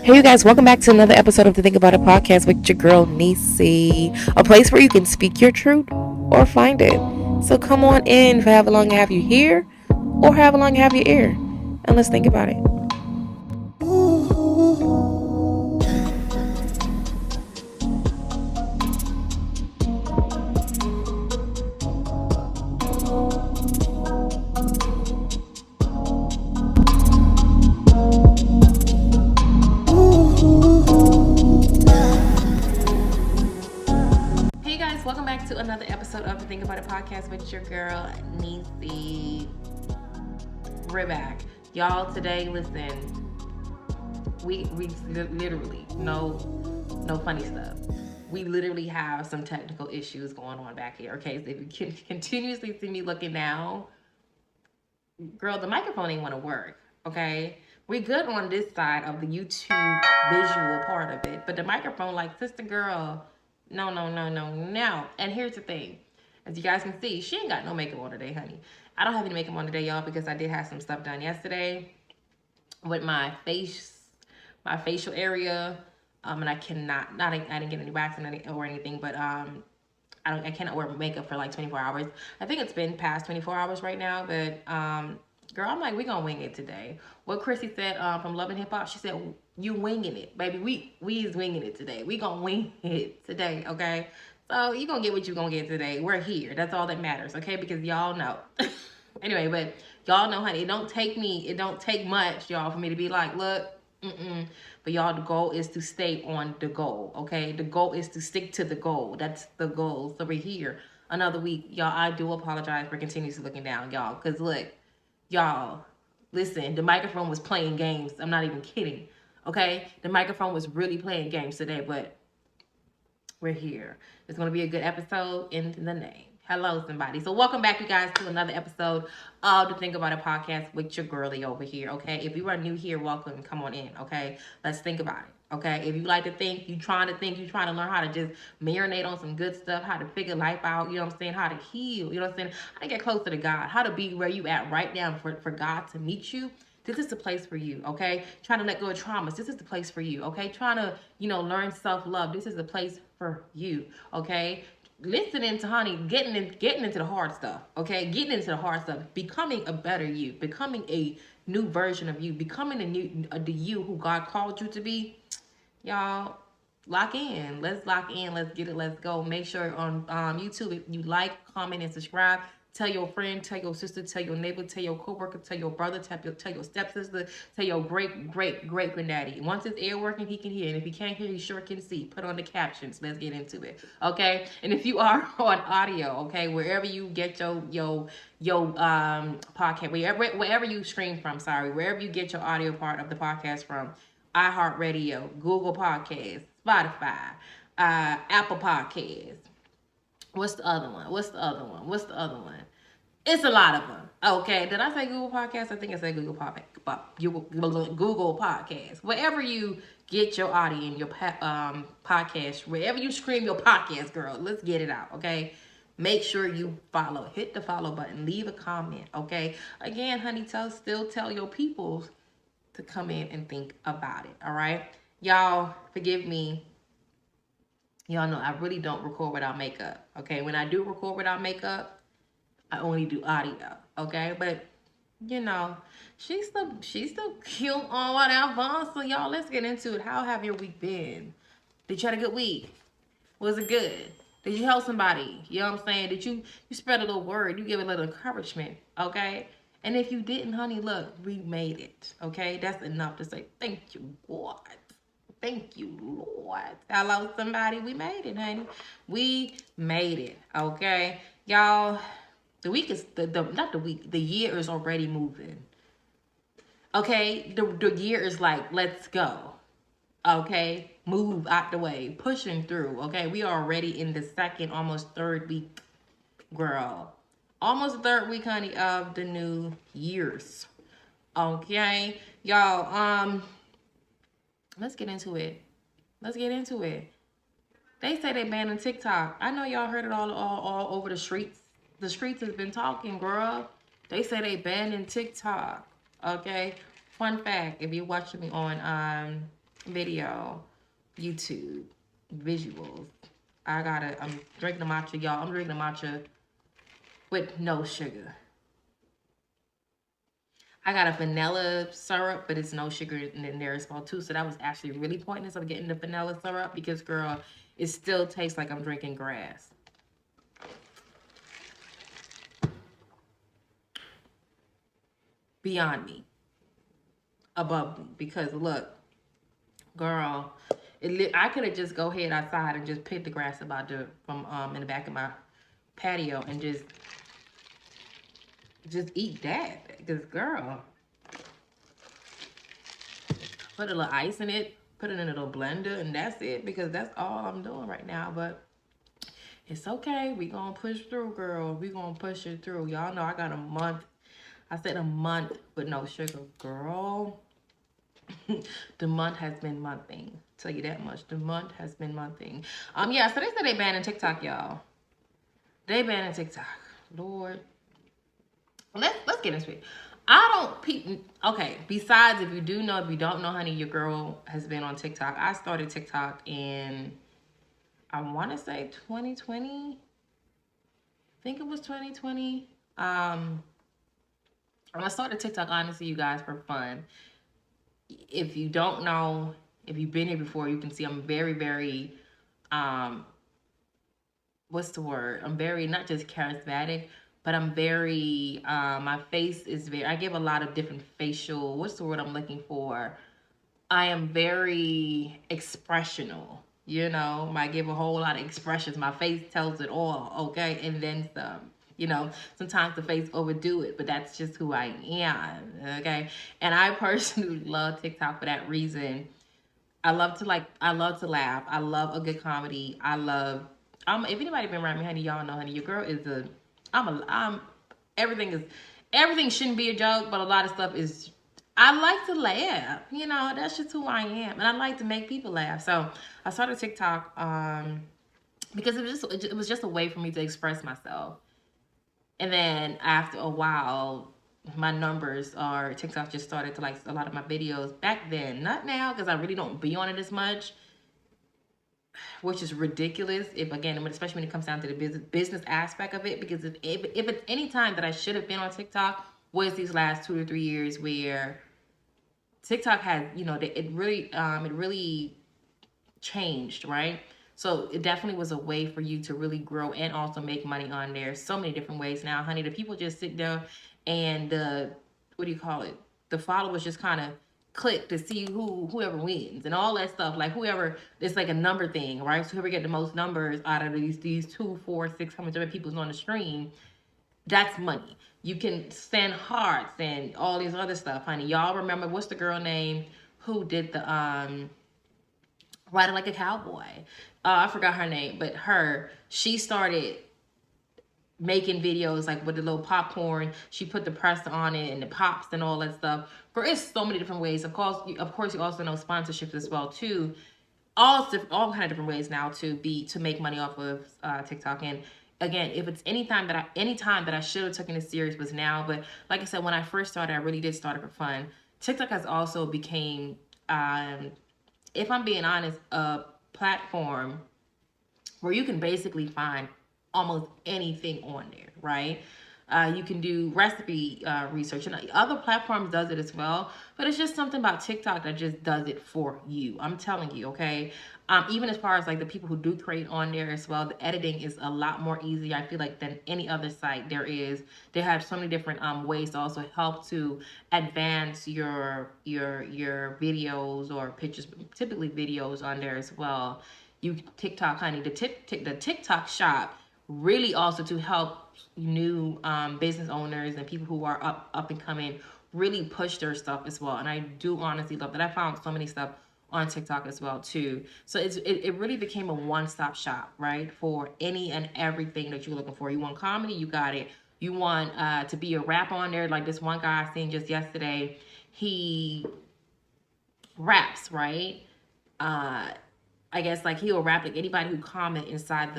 Hey, you guys, welcome back to another episode of the Think About It podcast with your girl, Nisi. A place where you can speak your truth or find it. So come on in for however long I have you here or however long I have your ear. And let's think about it. Hey, you guys, welcome back to another episode of the Think About It podcast with your girl, Nisi. We're back. Y'all, today, listen, we literally, no funny stuff. We literally have some technical issues going on back here. Okay, so if you can continuously see me looking down, girl, the microphone ain't want to work. Okay, we good on this side of the YouTube visual part of it, but the microphone, like, sister girl, no. And here's the thing, as you guys can see, she ain't got no makeup on today, honey. I don't have any makeup on today, y'all, because I did have some stuff done yesterday with my facial area, and I cannot, I didn't get any waxing or anything, but I cannot wear makeup for like 24 hours. I think it's been past 24 hours right now, but girl, I'm like, we gonna wing it today. What Chrissy said from Love and Hip Hop, she said, you winging it, baby. We is winging it today. We gonna wing it today, okay? So you gonna get what you gonna get today. We're here. That's all that matters, okay? Because y'all know. Anyway, but y'all know, honey, it don't take much, y'all, for me to be like, look, but y'all, the goal is to stay on the goal, okay? The goal is to stick to the goal. That's the goal. So we're here another week. Y'all, I do apologize for continuously looking down, y'all, because look, y'all, listen, the microphone was playing games. I'm not even kidding, okay? The microphone was really playing games today, but we're here. It's going to be a good episode in the name. Hello, somebody. So welcome back, you guys, to another episode of the Think About It podcast with your girlie over here, okay? If you are new here, welcome. Come on in, okay? Let's think about it, okay? If you like to think, you trying to learn how to just marinate on some good stuff, how to figure life out, you know what I'm saying? How to heal, you know what I'm saying? How to get closer to God, how to be where you at right now for God to meet you. This is the place for you, okay? Trying to let go of traumas. This is the place for you, okay? Trying to, learn self-love. This is the place for you, okay? Listening to honey, getting into the hard stuff, okay? Getting into the hard stuff, becoming a better you, becoming a new version of you, becoming the you who God called you to be. Y'all, lock in. Let's lock in. Let's get it. Let's go. Make sure on YouTube, if you like, comment, and subscribe. Tell your friend, tell your sister, tell your neighbor, tell your coworker, tell your brother, tell your stepsister, tell your great granddaddy. Once his ear working, he can hear. And if he can't hear, he sure can see. Put on the captions. Let's get into it. Okay? And if you are on audio, okay, wherever you get your podcast, wherever you stream from, wherever you get your audio part of the podcast from, iHeartRadio, Google Podcasts, Spotify, Apple Podcasts. What's the other one? It's a lot of them. Okay, did I say Google Podcasts? I think I said Google Podcasts. Wherever you get your audio and your podcast, wherever you stream your podcast, girl, let's get it out. Okay. Make sure you follow. Hit the follow button. Leave a comment. Okay. Again, honey, still tell your people to come in and think about it. All right. Y'all, forgive me. Y'all know I really don't record without makeup. Okay. When I do record without makeup, I only do audio. Okay. But she's still cute on whatever. So y'all, let's get into it. How have your week been? Did you have a good week? Was it good? Did you help somebody? You know what I'm saying? Did you spread a little word? You give a little encouragement, okay? And if you didn't, honey, look, we made it, okay? That's enough to say thank you, God. Thank you, Lord. Hello, somebody. We made it, honey. We made it, okay? Y'all, the week is, not the week, the year is already moving. Okay? The year is like, let's go. Okay, move out the way, pushing through. Okay, we are already in the second, almost third week, girl. Almost the third week, honey, of the new years. Okay, y'all. Let's get into it. They say they banning TikTok. I know y'all heard it all over the streets. The streets has been talking, girl. They say they banning TikTok. Okay. Fun fact: if you're watching me on video, YouTube, visuals. I'm drinking the matcha, y'all. I'm drinking the matcha with no sugar. I got a vanilla syrup, but it's no sugar in there as well too. So that was actually really pointless of getting the vanilla syrup because, girl, it still tastes like I'm drinking grass. Beyond me, above me, because look, girl, I could have just go ahead outside and just pick the grass about from in the back of my patio and just eat that. Because, girl, put a little ice in it, put it in a little blender, and that's it. Because that's all I'm doing right now. But it's okay. We gonna push through, girl. We gonna push it through. Y'all know I got a month. I said a month with no sugar, girl. The month has been monthing. Tell you that much. The month has been monthing. Yeah, so they said they banning TikTok, y'all. They banning TikTok. Lord. Let's get into it. Okay, besides, if you don't know, honey, your girl has been on TikTok. I started TikTok in, I want to say 2020. I think it was 2020. I started TikTok, honestly, you guys, for fun. If you don't know, if you've been here before, you can see I'm very, very, what's the word? I'm very, not just charismatic, but I'm very, my face is very, I give a lot of different facial, what's the word I'm looking for? I am very expressional, you know, I give a whole lot of expressions. My face tells it all, okay? And then some. You know, sometimes the face overdo it, but that's just who I am, okay? And I personally love TikTok for that reason. I love to laugh. I love a good comedy. If anybody been around me, honey, y'all know, honey, your girl is everything shouldn't be a joke, but a lot of stuff is, I like to laugh, you know, that's just who I am. And I like to make people laugh. So I started TikTok, because it was just a way for me to express myself. And then after a while, my numbers are, TikTok just started to like a lot of my videos back then. Not now, because I really don't be on it as much, which is ridiculous. Especially when it comes down to the business aspect of it, because if it's any time that I should have been on TikTok was these last 2 or 3 years, where TikTok had, you know, it really changed, right? So it definitely was a way for you to really grow and also make money on there. So many different ways now, honey. The people just sit there and what do you call it? The followers just kind of click to see whoever wins and all that stuff. Like whoever, it's like a number thing, right? So whoever get the most numbers out of these 2, 4, 6, how many people's on the stream, that's money. You can send hearts and all these other stuff, honey. Y'all remember, what's the girl name who did the Riding Like a Cowboy? I forgot her name, but she started making videos like with the little popcorn. She put the press on it and the pops and all that stuff. Girl, it's so many different ways. Of course, you also know sponsorships as well too. All kind of different ways now to make money off of TikTok. And again, if it's any time that I should have taken it serious was now. But like I said, when I first started, I really did start it for fun. TikTok has also became, if I'm being honest, a platform where you can basically find almost anything on there, right? You can do recipe research, and other platforms does it as well, but it's just something about TikTok that just does it for you. I'm telling you, okay? Even as far as like the people who do create on there as well, the editing is a lot more easy, I feel like, than any other site there is. They have so many different ways to also help to advance your videos or pictures, typically videos on there as well. TikTok, honey, the TikTok shop really also to help new business owners and people who are up and coming really push their stuff as well. And I do honestly love that. I found so many stuff on TikTok as well too. So it really became a one-stop shop, right? For any and everything that you're looking for. You want comedy, you got it. You want to be a rapper on there, like this one guy I seen just yesterday. He raps, right? I guess like he'll rap like anybody who comment inside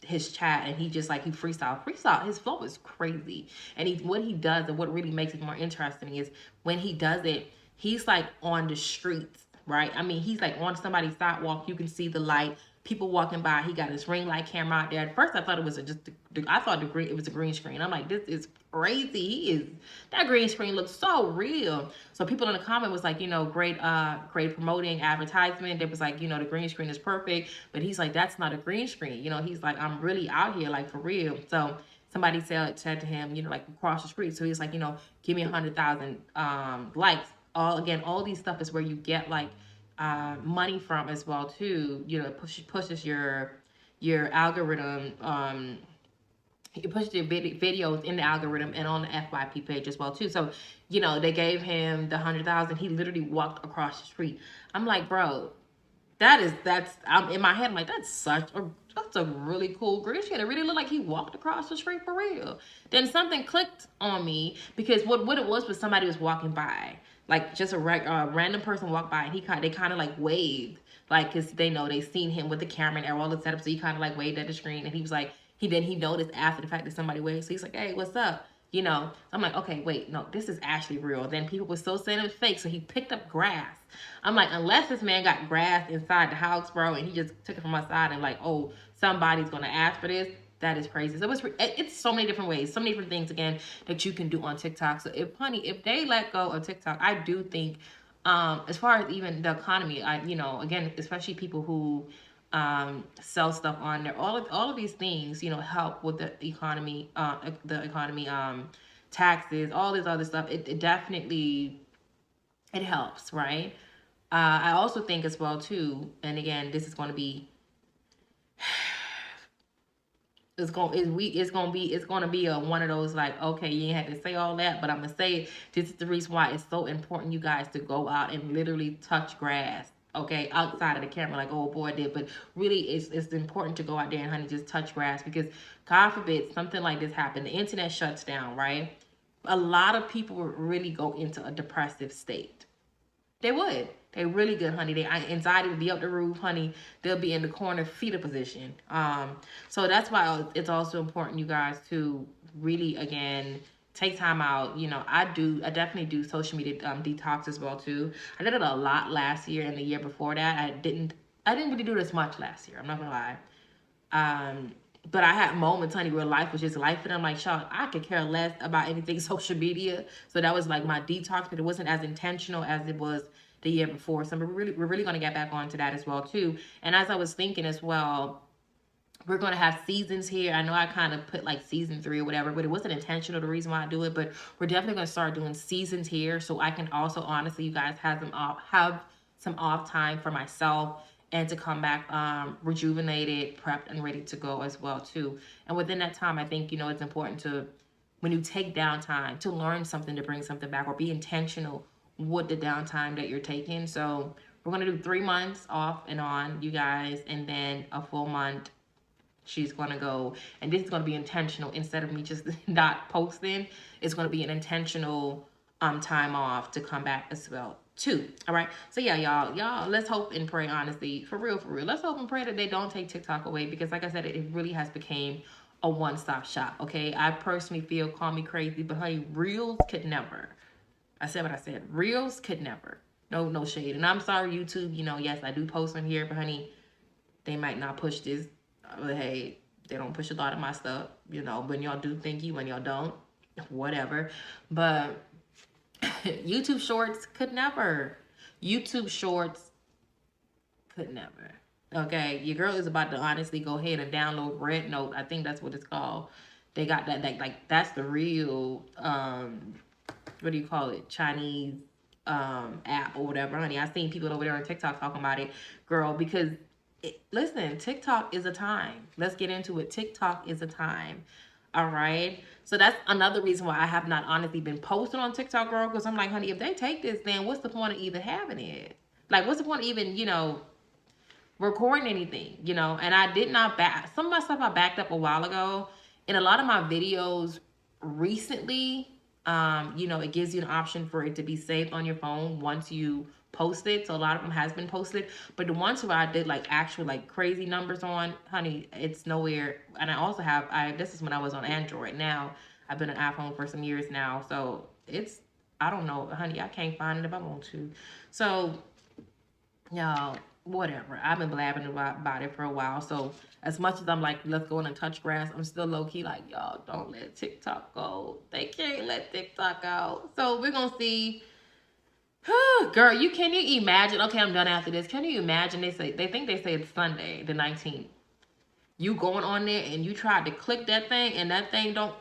his chat, and he just like he freestyle. His flow is crazy, and what he does and what really makes it more interesting is when he does it, he's like on the streets, right? I mean, he's like on somebody's sidewalk. You can see the light. People walking by. He got his ring light camera out there. At first, I thought it was I thought it was a green screen. I'm like, this is crazy. That green screen looks so real. So people in the comment was like, great promoting advertisement. It was like, the green screen is perfect. But he's like, that's not a green screen. He's like, I'm really out here, like, for real. So somebody said to him, like, across the street. So he's like, give me 100,000 likes. All these stuff is where you get like money from as well too. Pushes your algorithm. It pushes your videos in the algorithm and on the FYP page as well too. So, they gave him the 100,000. He literally walked across the street. I'm like, bro, I'm in my head. I'm like, that's a really cool green screen. It really looked like he walked across the street for real. Then something clicked on me because what it was somebody was walking by, like just a random person walked by, and they kind of like waved, like, cause they know they seen him with the camera and all the setup, so he kind of like waved at the screen, and he was like, he noticed after the fact that somebody waved, so he's like, hey, what's up? I'm like, okay, wait, no, this is actually real. Then people were still saying it was fake, so he picked up grass. I'm like, unless this man got grass inside the house, bro, and he just took it from outside and like, oh, somebody's gonna ask for this. That is crazy. So it's so many different ways, so many different things again that you can do on TikTok. So if they let go of TikTok, I do think, as far as even the economy, again, especially people who sell stuff on there, all of these things, help with the economy, taxes, all this other stuff. It definitely, it helps, right? I also think as well too, and again, this is going to be, it's going to be a one of those like, okay, you had to say all that, but I'm gonna say this is the reason why it's so important, you guys, to go out and literally touch grass. Okay, outside of the camera, like, oh boy did, but really it's important to go out there and, honey, just touch grass, because God forbid something like this happen, the internet shuts down, right? A lot of people would really go into a depressive state. They would. They really good, honey. They anxiety would be up the roof, honey. They'll be in the corner, fetal position. So that's why it's also important, you guys, to really, again, take time out. I definitely do social media detox as well too. I did it a lot last year and the year before that. I didn't really do this much last year. I'm not gonna lie. But I had moments, honey, where life was just life, and I'm like, Sean, I could care less about anything social media. So that was like my detox, but it wasn't as intentional as it was the year before. So we're really going to get back onto that as well too. And as I was thinking as well, we're going to have seasons here. I know I kind of put like season 3 or whatever, but it wasn't intentional, the reason why I do it. But we're definitely going to start doing seasons here, so I can also, honestly, you guys, have some off time for myself, and to come back rejuvenated, prepped, and ready to go as well too. And within that time, I think, it's important to, when you take downtime, to learn something, to bring something back, or be intentional with the downtime that you're taking. So we're going to do 3 months off and on, you guys, and then a full month she's going to go, and this is going to be intentional. Instead of me just not posting, it's going to be an intentional time off to come back as well too. All right, so yeah, y'all, let's hope and pray, honestly, for real, let's hope and pray that they don't take TikTok away, because like I said, it really has become a one-stop shop. Okay, I personally feel, call me crazy, but honey, Reels could never. I said what I said. Reels could never. No shade. And I'm sorry, YouTube, yes, I do post on here, but honey, they might not push this. But hey, they don't push a lot of my stuff, when y'all do, thank you, when y'all don't, whatever. But YouTube Shorts could never. YouTube Shorts could never. Okay, your girl is about to honestly go ahead and download Red Note. I think that's what it's called. They got that, like that's the real, what do you call it, Chinese app or whatever, honey. I seen people over there on TikTok talking about it, girl, because listen, TikTok is a time. Let's get into it. TikTok is a time. All right. So that's another reason why I have not honestly been posting on TikTok, girl, because I'm like, honey, if they take this, then what's the point of even having it? Like, what's the point of even, recording anything, And I did not some of my stuff I backed up a while ago. In a lot of my videos recently, it gives you an option for it to be saved on your phone once you post it. So a lot of them has been posted, but the ones where I did like actual like crazy numbers on, honey, it's nowhere. And I also have, this is when I was on Android. Now I've been on iPhone for some years now, so it's, I don't know, honey, I can't find it if I want to. So Y'all, whatever. I've been blabbing about it for a while. So as much as I'm like, let's go in and touch grass, I'm still low key like, y'all don't let TikTok go. They can't let TikTok out. So we're gonna see. Girl, can you imagine? Okay, I'm done after this. Can you imagine? They say it's Sunday, the 19th. You going on there and you tried to click that thing and that thing don't.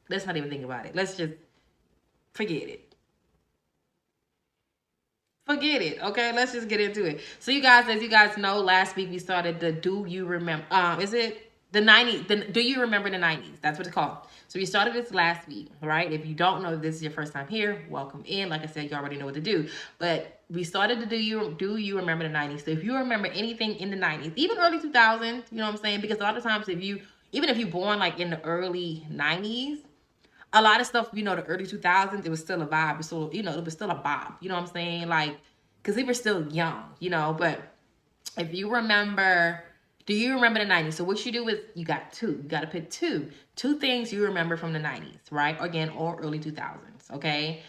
Let's not even think about it. Let's just forget it. Forget it. Okay, let's just get into it. So you guys, as you guys know, last week we started the Do You Remember? Is it the 90s? Do You Remember the 90s? That's what it's called. So we started this last week, right? If you don't know, this is your first time here, welcome in. Like I said, you already know what to do. But we started to Do You Remember the 90s? So if you remember anything in the 90s, even early 2000s, you know what I'm saying? Because a lot of times even if you born like in the early 90s, a lot of stuff, the early 2000s, it was still a vibe. It was still, it was still a bop. You know what I'm saying? Like, because we were still young, but if you remember, do you remember the 90s? So what you do is you got two. You got to pick two things you remember from the 90s, right? Again, or early 2000s, okay?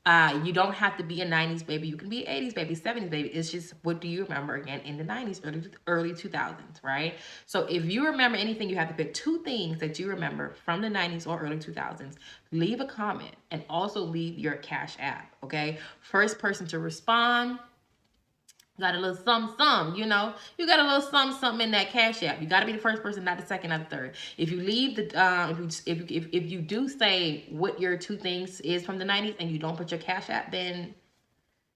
You don't have to be a 90s baby. You can be 80s baby, 70s baby. It's just, what do you remember again in the 90s, early 2000s, right? So if you remember anything, you have to pick two things that you remember from the 90s or early 2000s. Leave a comment and also leave your Cash App, okay? First person to respond got a little something, you got a little something in that Cash App. You got to be the first person, not the second, not the third. If you leave the if you do say what your two things is from the 90s and you don't put your Cash App, then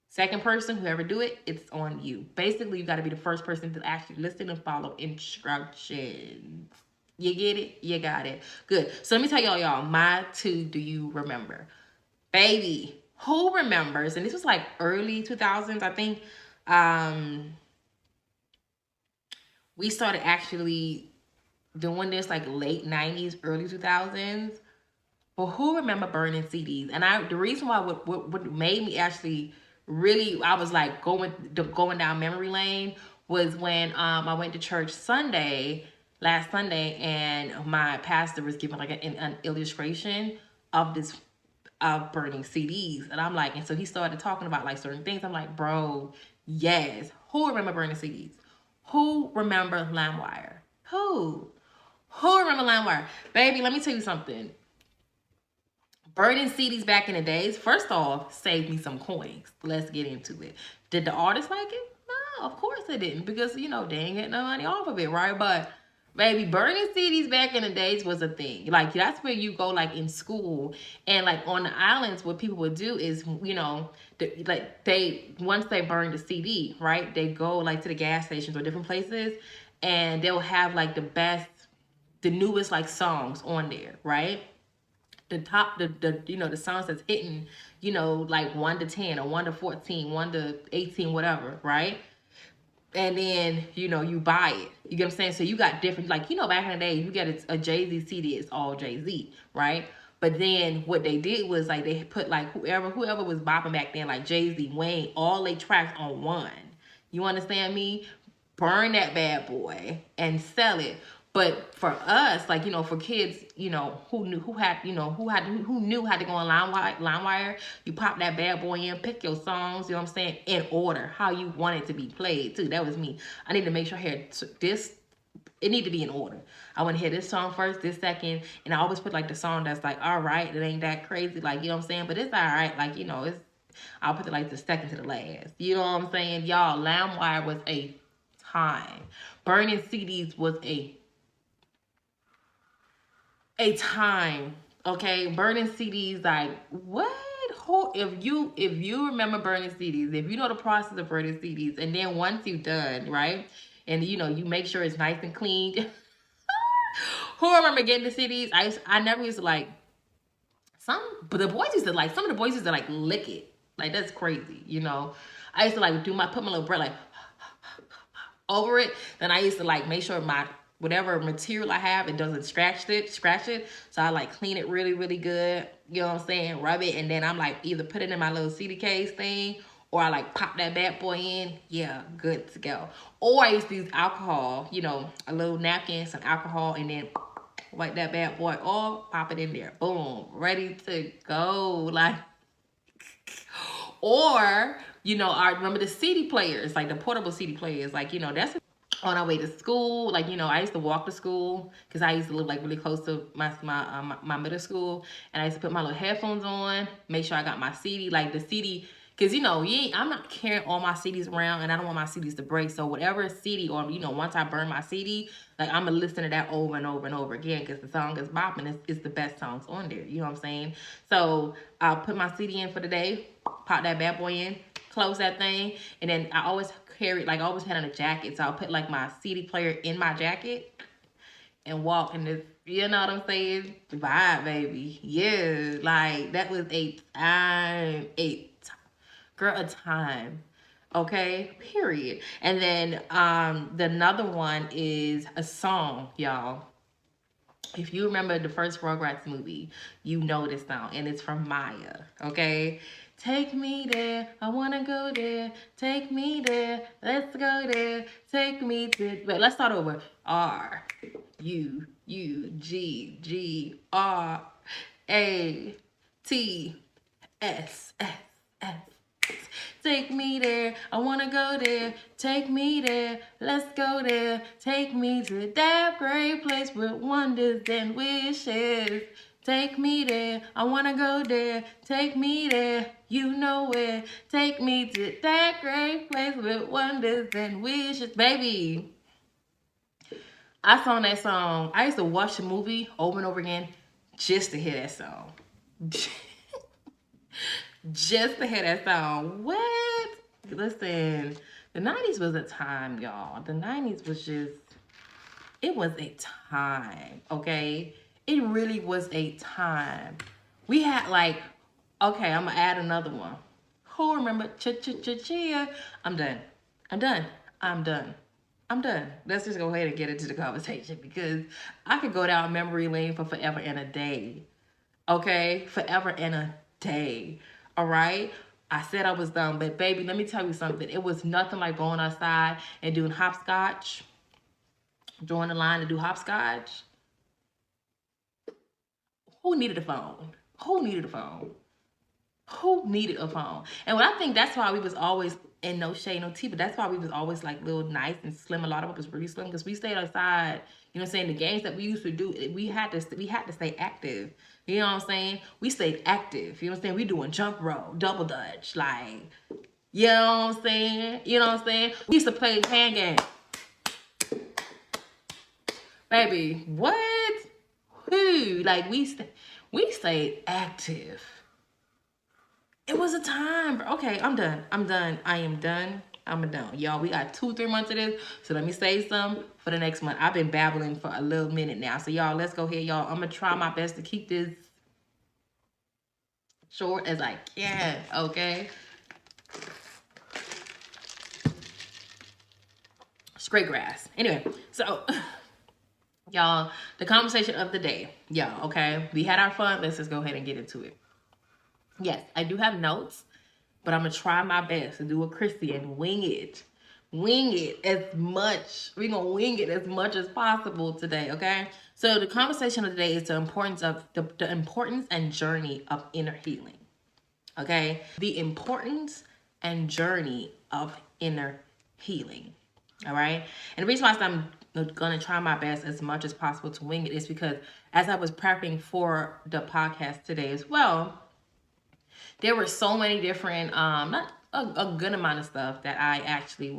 second person, whoever do it, it's on you. Basically, you got to be the first person to actually listen and follow instructions. You get it? You got it. Good. So let me tell y'all my two Do You Remember? Baby, who remembers? And this was like early 2000s, I think. We started actually doing this like late 90s, early 2000s. But who remember burning CDs? And the reason why what made me actually really, I was like going down memory lane, was when I went to church last Sunday, and my pastor was giving like an illustration of this of burning CDs. And I'm like, and so he started talking about like certain things. I'm like, bro, yes. Who remember burning CDs? Who remember LimeWire? Who? Who remember LimeWire? Baby, let me tell you something. Burning CDs back in the days, first off, saved me some coins. Let's get into it. Did the artist like it? No, of course they didn't, because, they ain't getting no money off of it, right? But baby, burning CDs back in the days was a thing. Like, that's where you go, like, in school. And, like, on the islands, what people would do is, once they burn the CD, right, they go, like, to the gas stations or different places, and they'll have, like, the newest, like, songs on there, right? The songs that's hitting, like 1 to 10 or 1 to 14, 1 to 18, whatever, right? And then, you buy it. You get what I'm saying? So you got different, like, back in the day, you get a Jay-Z CD, it's all Jay-Z, right? But then what they did was, like, they put, like, whoever was bopping back then, like Jay-Z, Wayne, all they tracks on one. You understand me? Burn that bad boy and sell it. But for us, like, for kids, who knew how to go on LimeWire, you pop that bad boy in, pick your songs, you know what I'm saying, in order, how you want it to be played, too. That was me. I need to make sure I hear this. It need to be in order. I want to hear this song first, this second, and I always put, like, the song that's, like, all right, it ain't that crazy, like, you know what I'm saying, but it's all right, like, I'll put it, like, the second to the last. You know what I'm saying? Y'all, LimeWire was a time. Burning CDs was a time, okay? Burning CDs, like, what? If you remember burning CDs, if you know the process of burning CDs, and then once you're done, right, and you make sure it's nice and clean. Who remember getting the CDs? I never used to like but the boys used to like, some of the boys used to like lick it. Like, that's crazy, I used to like put my little breath like over it. Then I used to like make sure my whatever material I have, it doesn't scratch it. So I like clean it really, really good. You know what I'm saying? Rub it, and then I'm like either put it in my little CD case thing, or I like pop that bad boy in. Yeah, good to go. Or I used to use alcohol, a little napkin, some alcohol, and then wipe that bad boy off, pop it in there. Boom, ready to go. Like, or I remember the CD players, like the portable CD players, like, that's on our way to school. Like, I used to walk to school because I used to live like really close to my middle school, and I used to put my little headphones on, make sure I got my CD, like the CD, because I'm not carrying all my CDs around, and I don't want my CDs to break. So whatever CD, or once I burn my CD, like I'm gonna listen to that over and over and over again because the song is bopping. It's the best songs on there. You know what I'm saying? So I'll put my CD in for the day, pop that bad boy in, close that thing, and then I always carried, like I always had on a jacket, so I'll put like my CD player in my jacket and walk in this, you know what I'm saying, vibe, baby. Yeah, like that was a time, a time. Okay, period. And then the another one is a song, y'all. If you remember the first Rugrats movie, you know this song, and it's from Maya, okay? Take me there, I wanna go there. Take me there, let's go there. Take me to. Wait, let's start over. R U U G G R A T S S S. Take me there, I wanna go there. Take me there, let's go there. Take me to that great place with wonders and wishes. Take me there, I wanna go there. Take me there, you know where. Take me to that great place with wonders and wishes. Baby, I saw that song. I used to watch the movie over and over again just to hear that song. Just to hear that song. What? Listen, the 90s was a time, y'all. The 90s was just, it was a time, okay? It really was a time. We had like, okay, I'm gonna add another one. Who remember Chia? I'm done. I'm done. I'm done. I'm done. Let's just go ahead and get into the conversation because I could go down memory lane for forever and a day. Okay? Forever and a day. All right? I said I was done, but baby, let me tell you something. It was nothing like going outside and doing hopscotch, drawing the line to do hopscotch. Who needed a phone? Who needed a phone? Who needed a phone? And I think that's why we was always, and no shade, no tea, but that's why we was always like little nice and slim. A lot of us was really slim because we stayed outside. You know what I'm saying? The games that we used to do, we had to stay active. You know what I'm saying? We stayed active. You know what I'm saying? We doing jump rope, double dutch, like, you know what I'm saying? You know what I'm saying? We used to play hand game. Baby, what? Who? Like we stayed active. It was a time. Okay, I'm done. I'm done. I am done. I'm done. Y'all, we got 2-3 months of this. So let me say some for the next month. I've been babbling for a little minute now. So y'all, let's go ahead, y'all. I'm going to try my best to keep this short as I can. Okay. Straight grass. Anyway, so y'all, the conversation of the day. Y'all, okay. We had our fun. Let's just go ahead and get into it. Yes, I do have notes, but I'm going to try my best to do a Chrissy and wing it. Wing it as much. We're going to wing it as much as possible today, okay? So the conversation of the day is the importance of the importance and journey of inner healing, okay? The importance and journey of inner healing, all right? And the reason why I'm going to try my best as much as possible to wing it is because as I was prepping for the podcast today as well, there were so many different, not a good amount of stuff that I actually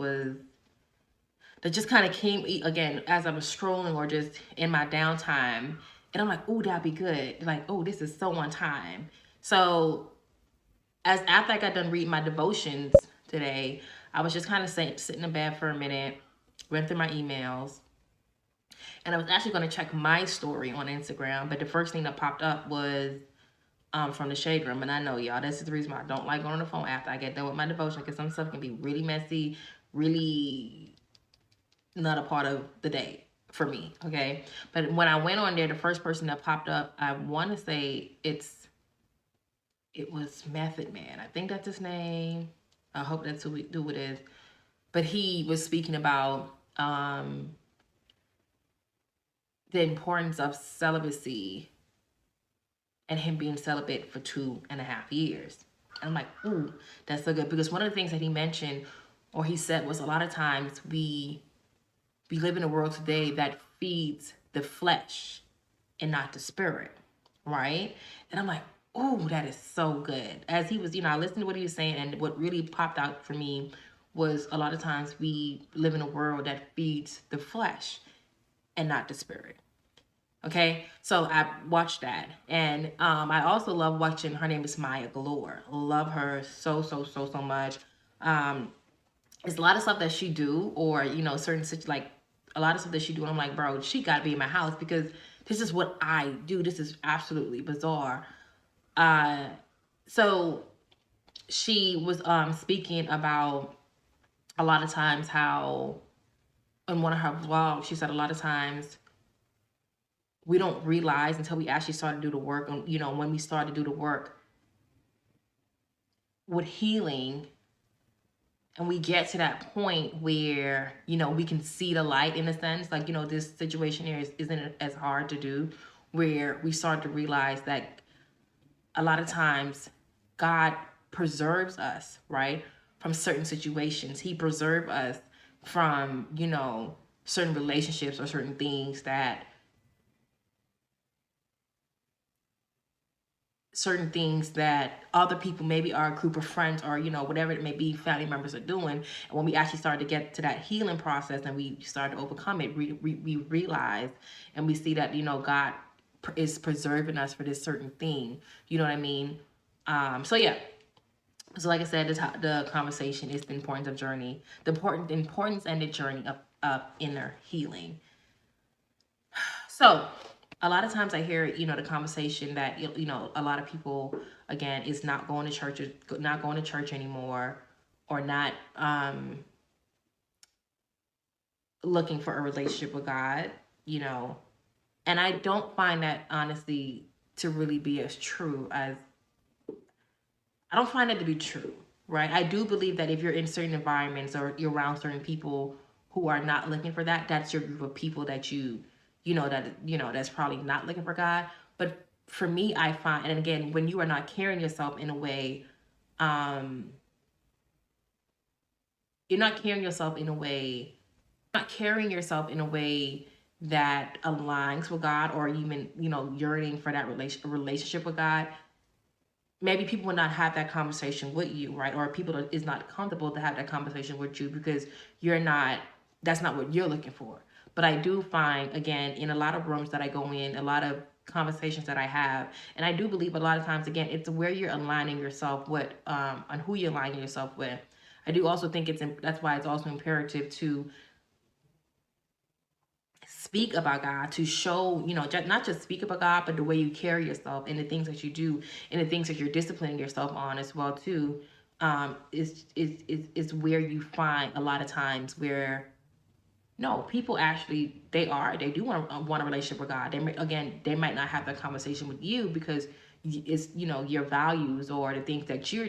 that just kind of came, again, as I was strolling or just in my downtime. And I'm like, oh, that'd be good. Like, oh, this is so on time. So after I got done reading my devotions today, I was just kind of sitting in bed for a minute, went through my emails. And I was actually going to check my story on Instagram. But the first thing that popped up was from the shade room. And I know, y'all, this is the reason why I don't like going on the phone after I get done with my devotion, because some stuff can be really messy, really not a part of the day for me, okay? But when I went on there, the first person that popped up, I want to say it was Method Man. I think that's his name. I hope that's who it is. But he was speaking about the importance of celibacy and him being celibate for 2.5 years. And I'm like, ooh, that's so good. Because one of the things that he mentioned or he said was a lot of times we live in a world today that feeds the flesh and not the spirit, right? And I'm like, oh, that is so good. As he was, I listened to what he was saying, and what really popped out for me was a lot of times we live in a world that feeds the flesh and not the spirit. Okay, so I watched that, and I also love watching. Her name is Maya Galore. Love her so much. Um, it's a lot of stuff that she do, or certain like a lot of stuff that she do. And I'm like, bro, she got to be in my house because this is what I do. This is absolutely bizarre. Uh, so she was speaking about a lot of times how in one of her vlogs she said a lot of times we don't realize until we actually start to do the work. And when we start to do the work with healing, and we get to that point where we can see the light in a sense, like this situation here isn't as hard to do, where we start to realize that a lot of times God preserves us, right, from certain situations. He preserves us from certain relationships or certain things that other people, maybe our group of friends or whatever it may be, family members are doing. And when we actually start to get to that healing process and we start to overcome it, we realize and we see that God is preserving us for this certain thing. You know what I mean? So yeah. So like I said, the conversation is the importance of journey, the importance and the journey of inner healing. So a lot of times I hear, the conversation that, a lot of people, again, is not going to church anymore, or not looking for a relationship with God, and I don't find that honestly to really be as true as, I don't find that to be true, right? I do believe that if you're in certain environments or you're around certain people who are not looking for that, that's your group of people that that's probably not looking for God. But for me, I find, and again, when you are not carrying yourself in a way, you're not carrying yourself in a way, that aligns with God, or even yearning for that relationship with God. Maybe people will not have that conversation with you, right? Or people is not comfortable to have that conversation with you because that's not what you're looking for. But I do find, again, in a lot of rooms that I go in, a lot of conversations that I have, and I do believe a lot of times, again, it's where you're aligning yourself with, and who you're aligning yourself with. I do also think that's why it's also imperative to speak about God, to show, not just speak about God, but the way you carry yourself and the things that you do and the things that you're disciplining yourself on as well too, is where you find a lot of times where no, people actually they do want a relationship with God. They might not have that conversation with you because it's your values or the things that you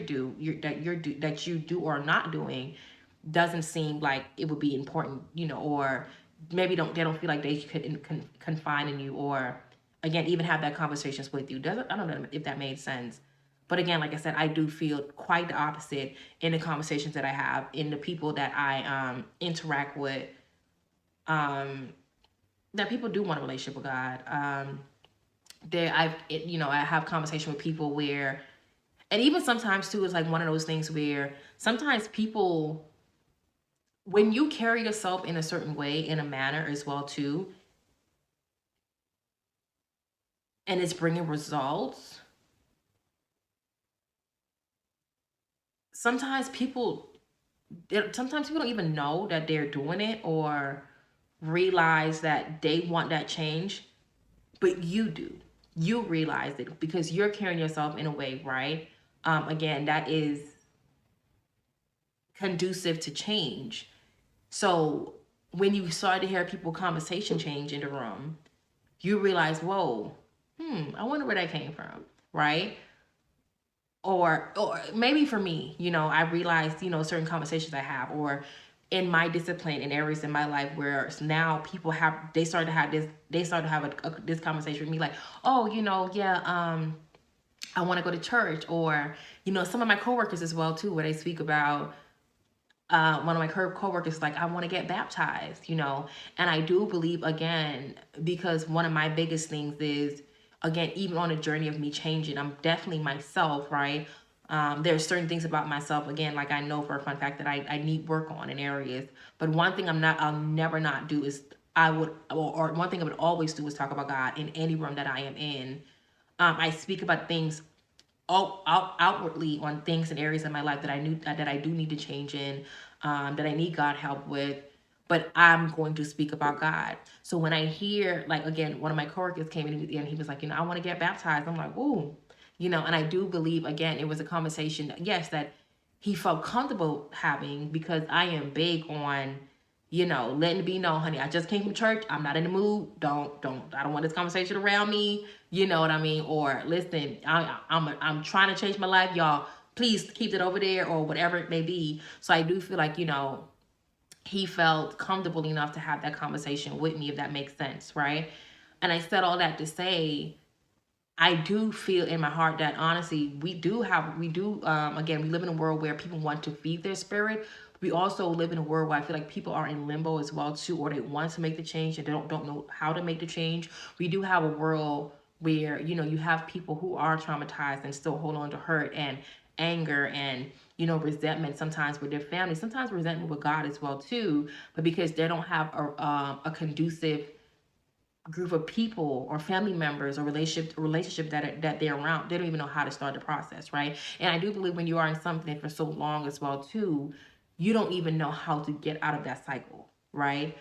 do or not doing doesn't seem like it would be important, or maybe they don't feel like they could confine in you, or again even have that conversations with you. I don't know if that made sense. But again, like I said, I do feel quite the opposite in the conversations that I have, in the people that I interact with, that people do want a relationship with God. I have conversation with people where, and even sometimes too, it's like one of those things where sometimes people, when you carry yourself in a certain way, in a manner as well too, and it's bringing results, sometimes people don't even know that they're doing it or realize that they want that change, but you do. You realize it because you're carrying yourself in a way, right? Again, that is conducive to change. So when you start to hear people conversation change in the room, you realize, whoa, I wonder where that came from, right? Or maybe for me, I realized, certain conversations I have, or in my discipline in areas in my life where now people they started to have this conversation with me, like, oh, yeah, I want to go to church. Or, some of my coworkers as well too, where they speak about, one of my coworkers like, I want to get baptized, and I do believe, again, because one of my biggest things is, again, even on a journey of me changing, I'm definitely myself, right? There's certain things about myself, again, like I know for a fun fact that I need work on in areas. But one thing I'll never not do is or one thing I would always do is talk about God in any room that I am in. I speak about things outwardly on things and areas in my life that I do need to change in, that I need God help with, but I'm going to speak about God. So when I hear, like, again, one of my coworkers came in and he was like, I want to get baptized. I'm like, ooh, and I do believe, again, it was a conversation, yes, that he felt comfortable having, because I am big on, letting it be known, honey, I just came from church. I'm not in the mood. I don't want this conversation around me. You know what I mean? Or listen, I'm trying to change my life. Y'all, please keep it over there, or whatever it may be. So I do feel like, he felt comfortable enough to have that conversation with me, if that makes sense, right? And I said all that to say, I do feel in my heart that, honestly, again, we live in a world where people want to feed their spirit. We also live in a world where I feel like people are in limbo as well too, or they want to make the change and they don't know how to make the change. We do have a world where, you have people who are traumatized and still hold on to hurt and anger and, resentment sometimes with their family, sometimes resentment with God as well too, but because they don't have a conducive group of people or family members or relationship that they're around, they don't even know how to start the process, right? And I do believe when you are in something for so long as well too, you don't even know how to get out of that cycle, right?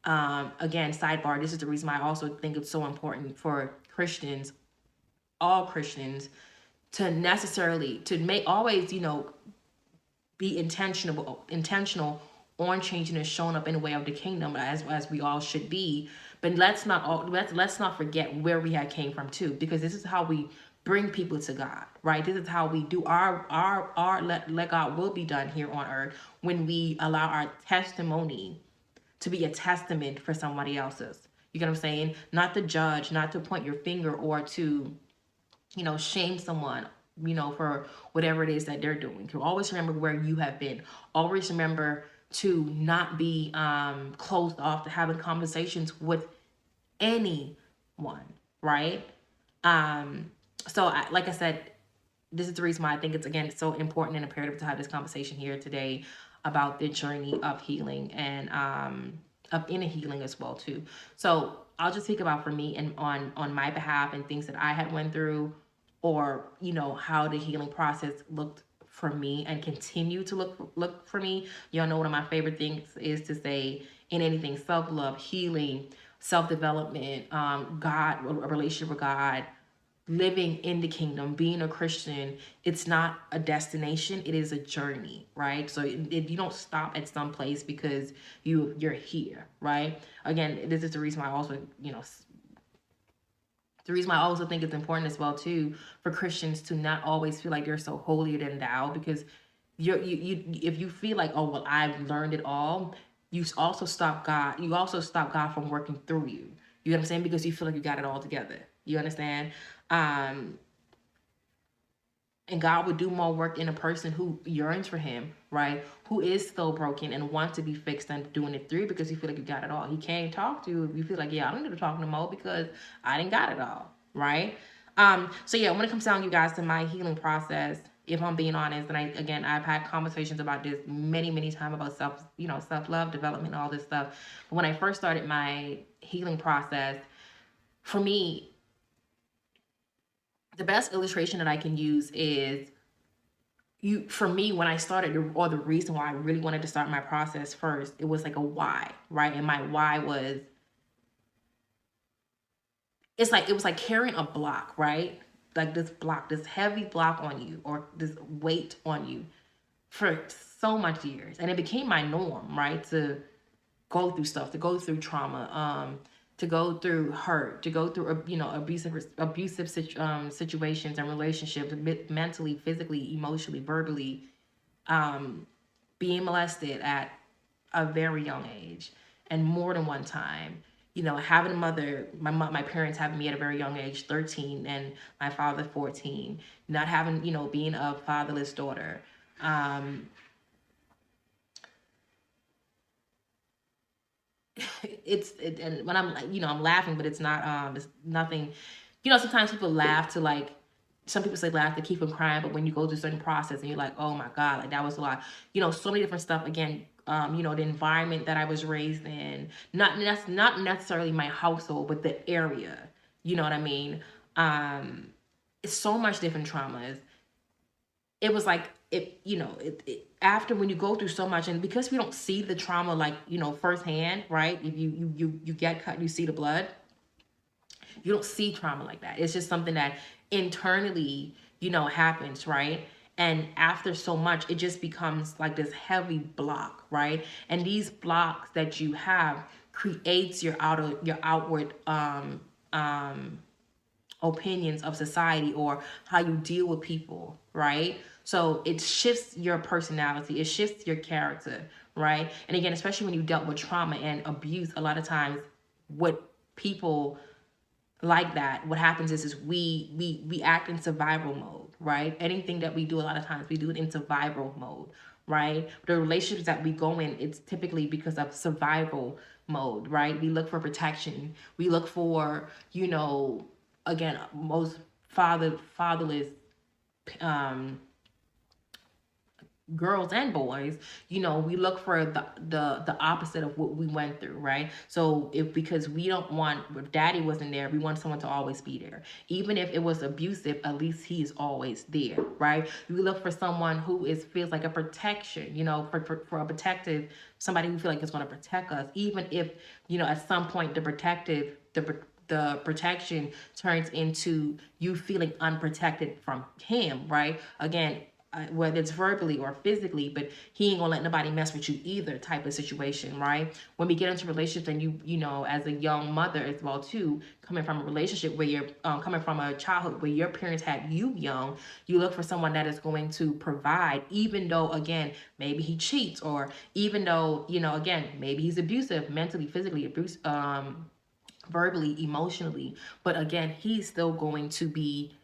Again, sidebar, this is the reason why I also think it's so important for Christians, all Christians, to make always, be intentional on changing and showing up in the way of the kingdom, as we all should be. But let's not forget where we had came from too, because this is how we bring people to God, right? This is how we do our let God will be done here on earth, when we allow our testimony to be a testament for somebody else's. You get what I'm saying? Not to judge, not to point your finger, or to, shame someone, for whatever it is that they're doing. To always remember where you have been. Always remember to not be closed off to having conversations with anyone, right? So like I said, this is the reason why I think it's so important and imperative to have this conversation here today about the journey of healing, and of inner healing as well too. So I'll just speak about for me and on my behalf and things that I had went through, or how the healing process looked for me and continue to look for me. Y'all know one of my favorite things is to say in anything: self-love, healing, self-development, God, a relationship with God, living in the kingdom, being a Christian. It's not a destination, it is a journey, right? So you don't stop at some place because you're here, right? Again, this is the reason why I also, the reason why I also think it's important as well too for Christians to not always feel like they're so holier than thou, because if you feel like, oh well, I've learned it all, you also stop God from working through you. You know what I'm saying? Because you feel like you got it all together. You understand? And God would do more work in a person who yearns for him, right? Who is still broken and wants to be fixed, and doing it through, because you feel like you got it all. He can't talk to you if you feel like, yeah, I don't need to talk no more because I didn't got it all, right? So yeah, when it comes down, you guys, to my healing process, if I'm being honest, and I've had conversations about this many times about self-love, development, all this stuff. But when I first started my healing process, for me, the best illustration that I can use is, for me, when I started, or the reason why I really wanted to start my process first, it was like a why, right? And my why was, it was like carrying a block, right? Like this heavy block on you, or this weight on you for so much years. And it became my norm, right? To go through stuff, to go through trauma, to go through hurt, to go through abusive situations and relationships, mentally, physically, emotionally, verbally, being molested at a very young age, and more than one time. having a mother, my parents having me at a very young age, 13, and my father 14, not having, being a fatherless daughter. And when I'm like, I'm laughing, but it's not, it's nothing, sometimes people laugh to like, some people say laugh to keep from crying, but when you go through a certain process and you're like, oh my God, like that was a lot, so many different stuff. Again, the environment that I was raised in, not necessarily my household, but the area, you know what I mean? It's so much different traumas. It was like, after, when you go through so much, and because we don't see the trauma like, firsthand, right? If you get cut, you see the blood, you don't see trauma like that. It's just something that internally, happens, right? And after so much, it just becomes like this heavy block, right? And these blocks that you have creates your outward opinions of society, or how you deal with people, right? So it shifts your personality, it shifts your character, right? And again, especially when you dealt with trauma and abuse, a lot of times what people like that, what happens is we act in survival mode, right? Anything that we do, a lot of times we do it in survival mode, right? The relationships that we go in, it's typically because of survival mode, right? We look for protection, we look for, again, most fatherless um girls and boys, we look for the opposite of what we went through, right? So if, because we don't want, if daddy wasn't there, we want someone to always be there. Even if it was abusive, at least he is always there, right? We look for someone who feels like a protection, for a protective, somebody who feel like is going to protect us, even if, at some point the protection turns into you feeling unprotected from him, right? Again, whether it's verbally or physically, but he ain't gonna let nobody mess with you either, type of situation, right? When we get into relationships, and as a young mother as well too, coming from a relationship where you're coming from a childhood where your parents had you young, you look for someone that is going to provide, even though, again, maybe he cheats, or even though, again, maybe he's abusive, mentally, physically abuse, verbally, emotionally, but again, he's still going to be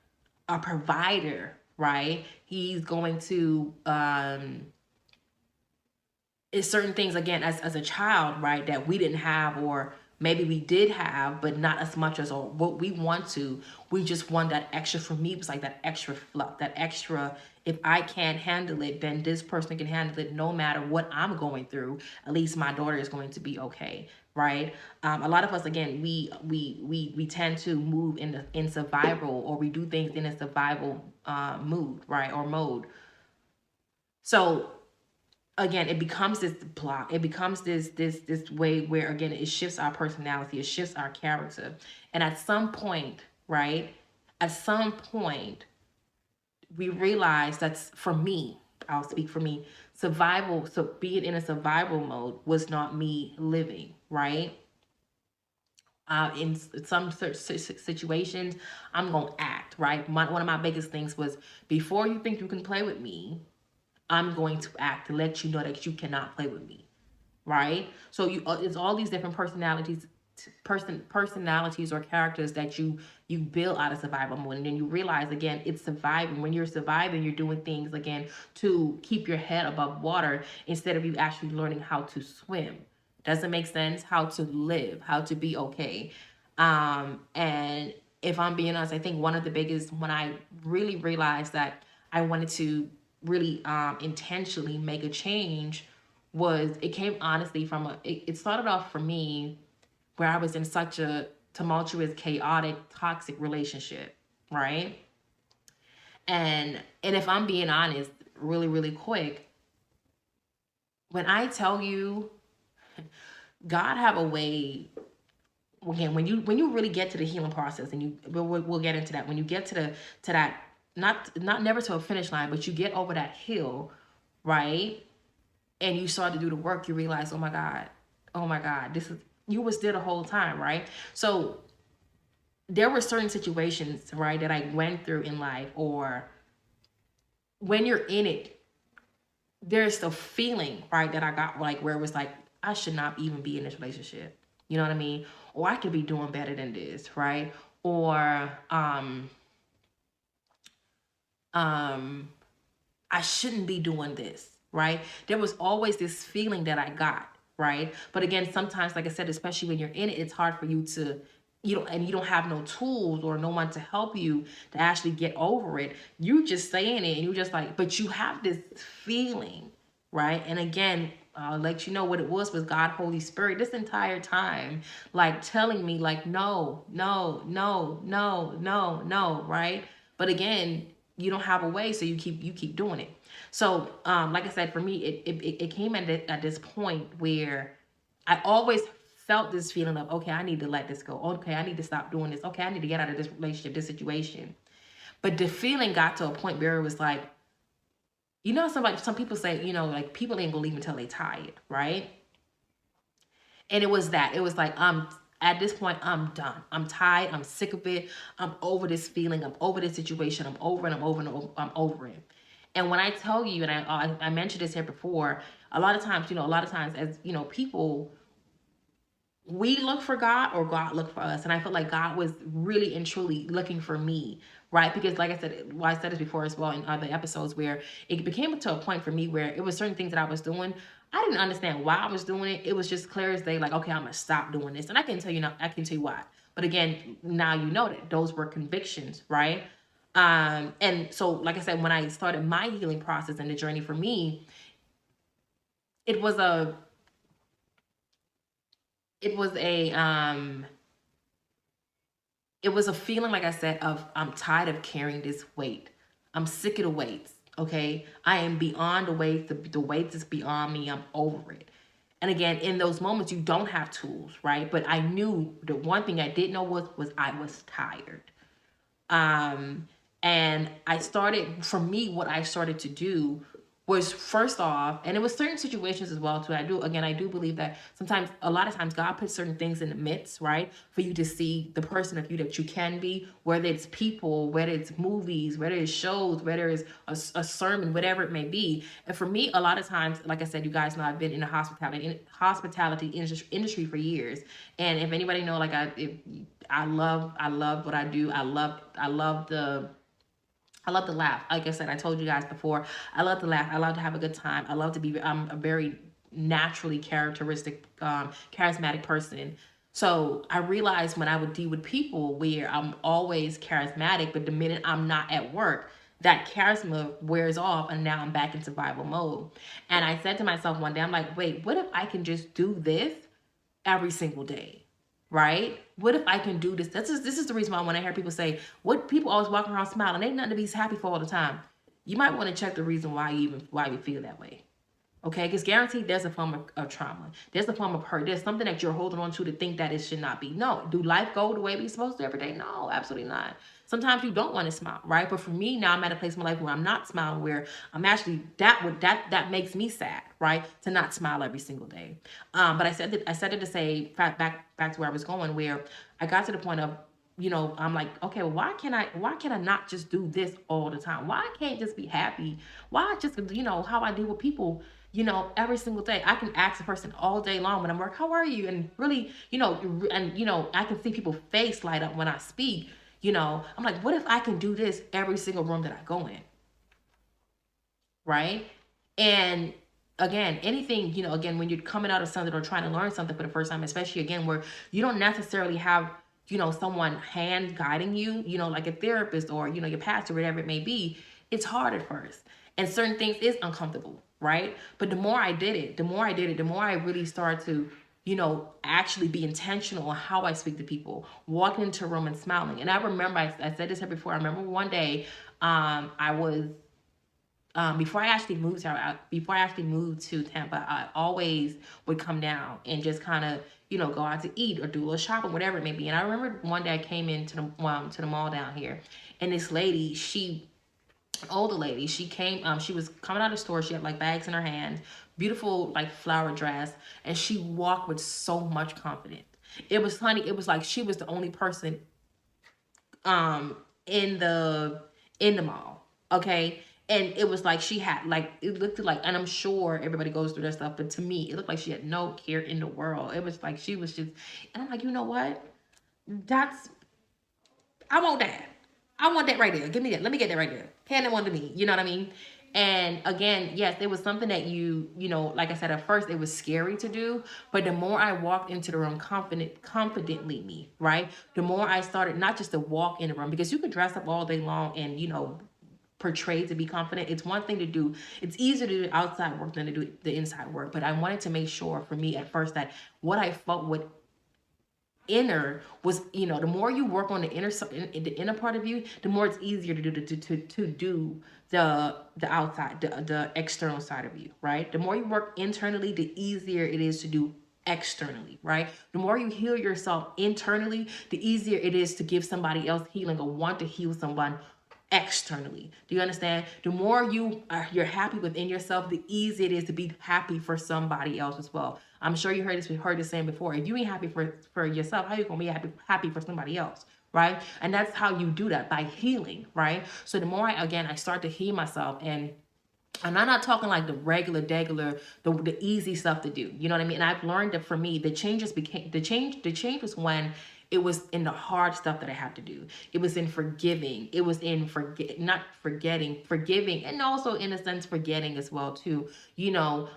a provider, right? He's going to is certain things, again, as a child, right, that we didn't have, or maybe we did have, but not as much as, or what we want to. We just want that extra. For me, it was like that extra fluff, that extra, if I can't handle it, then this person can handle it. No matter what I'm going through, at least my daughter is going to be okay, right? A lot of us, again, we tend to move in survival, or we do things in a survival mood, right, or mode. So again, it becomes this block, it becomes this way where, again, it shifts our personality, it shifts our character. And at some point, right, at some point, we realize that's, for me, I'll speak for me, survival, so being in a survival mode was not me living, right? In some situations, I'm gonna act, right? One of my biggest things was, before you think you can play with me, I'm going to act to let you know that you cannot play with me, right? So it's all these different personalities or characters that you build out of survival mode, and then you realize, again, it's surviving. When you're surviving, you're doing things, again, to keep your head above water, instead of you actually learning how to swim. Doesn't make sense? How to live, how to be okay. And if I'm being honest, I think one of the biggest, when I really realized that I wanted to really intentionally make a change, was, it came honestly from it started off for me where I was in such a tumultuous, chaotic, toxic relationship, right? And if I'm being honest, really, really quick, when I tell you, God have a way, again, when you really get to the healing process, and we'll get into that, when you get to that, not never to a finish line, but you get over that hill, right? And you start to do the work, you realize, oh my God, this is, you was there the whole time, right? So there were certain situations, right, that I went through in life, or when you're in it, there's the feeling, right, that I got, like, where it was like, I should not even be in this relationship. You know what I mean? Or I could be doing better than this, right? Or um I shouldn't be doing this, right? There was always this feeling that I got, right? But again, sometimes, like I said, especially when you're in it, it's hard for you to, and you don't have no tools or no one to help you to actually get over it. You just saying it and you just like, but you have this feeling, right? And again, I'll let you know what it was God, Holy Spirit, this entire time, like telling me like, no, no, no, no, no, no, right? But again, you don't have a way, so you keep doing it. So like I said, for me, it came at this point where I always felt this feeling of, okay, I need to let this go. Okay, I need to stop doing this. Okay, I need to get out of this relationship, this situation. But the feeling got to a point where it was like, some people say, like people ain't gonna leave until they tired, right? And it was that. It was like, at this point, I'm done. I'm tired. I'm sick of it. I'm over this feeling. I'm over this situation. I'm over it. I'm over it. I'm over it. And when I tell you, and I mentioned this here before, a lot of times, as people, we look for God or God look for us. And I feel like God was really and truly looking for me, right? Because like I said, I said this before as well in other episodes, where it became to a point for me where it was certain things that I was doing. I didn't understand why I was doing it. It was just clear as day, like, okay, I'm gonna stop doing this. And I can tell you now, I can tell you why. But again, now you know that those were convictions, right? And so, like I said, when I started my healing process and the journey for me, it was a it was a it was a feeling, like I said, of I'm tired of carrying this weight. I'm sick of the weights. Okay, I am beyond the weight. The weight is beyond me. I'm over it. And again, in those moments, you don't have tools, right? But I knew the one thing I did know was I was tired. And I started, for me, what I started to do was, first off, and it was certain situations as well too. I do believe that sometimes, a lot of times, God puts certain things in the midst, right, for you to see the person of you that you can be, whether it's people, whether it's movies, whether it's shows, whether it's a sermon, whatever it may be. And for me, a lot of times, like I said, you guys know I've been in the hospitality industry for years. And if anybody know, like I love what I do. I love to laugh. Like I said, I told you guys before, I love to laugh. I love to have a good time. I love to be, I'm a very naturally charismatic person. So I realized when I would deal with people where I'm always charismatic, but the minute I'm not at work, that charisma wears off and now I'm back in survival mode. And I said to myself one day, I'm like, wait, what if I can just do this every single day? Right? What if I can do this? This is the reason why when I hear people say, what people always walking around smiling, ain't nothing to be happy for all the time. You might want to check the reason why you feel that way. Okay, because guaranteed there's a form of trauma. There's a form of hurt. There's something that you're holding on to think that it should not be. No. Do life go the way we're supposed to every day? No, absolutely not. Sometimes you don't want to smile, right? But for me now, I'm at a place in my life where I'm not smiling, where I'm actually that makes me sad, right? To not smile every single day. But I said it to say back to where I was going, where I got to the point of, I'm like, okay, well, why can I not just do this all the time? Why I can't just be happy? Why just, how I deal with people, every single day. I can ask a person all day long when I'm work, how are you? And really, I can see people's face light up when I speak. I'm like, what if I can do this every single room that I go in? Right? And again, anything, again, when you're coming out of something or trying to learn something for the first time, especially again, where you don't necessarily have, someone hand guiding you, like a therapist or, your pastor, whatever it may be, it's hard at first. And certain things is uncomfortable, right? But the more I did it, the more I really started to, actually be intentional on how I speak to people, walking into a room and smiling. And I remember, I said this here before, I remember one day, I was, before I actually moved to Tampa, I always would come down and just kind of, go out to eat or do a little shopping, whatever it may be. And I remember one day I came into the mall down here, and this lady, older lady, she came, she was coming out of the store. She had like bags in her hand, beautiful like flower dress, and she walked with so much confidence. It was funny. It was like she was the only person in the mall. Okay. And it was like she had, like, it looked like, and I'm sure everybody goes through that stuff, but to me, it looked like she had no care in the world. It was like she was just, and I'm like, you know what? That's, I want that. I want that right there. Give me that. Let me get that right there. Hand that one to me. You know what I mean? And again, yes, it was something that you know, like I said, at first it was scary to do, but the more I walked into the room confidently me, right? The more I started not just to walk in the room, because you could dress up all day long and, you know, portray to be confident. It's one thing to do, it's easier to do outside work than to do the inside work. But I wanted to make sure for me at first that what I felt would inner was, you know, the more you work on the inner part of you, the more it's easier to do to do the outside, the external side of you, right? The more you work internally, the easier it is to do externally, right? The more you heal yourself internally, the easier it is to give somebody else healing or want to heal someone externally. Do you understand? The more you're happy within yourself, the easier it is to be happy for somebody else as well. I'm sure you heard this saying before. If you ain't happy for yourself, how you gonna be happy for somebody else? Right? And that's how you do that, by healing, right? So the more I start to heal myself, and I'm not talking like the regular, the easy stuff to do. You know what I mean? And I've learned that for me, the change was when it was in the hard stuff that I had to do. It was in forgiving. It was in not forgetting, forgiving, and also in a sense forgetting as well too. You know,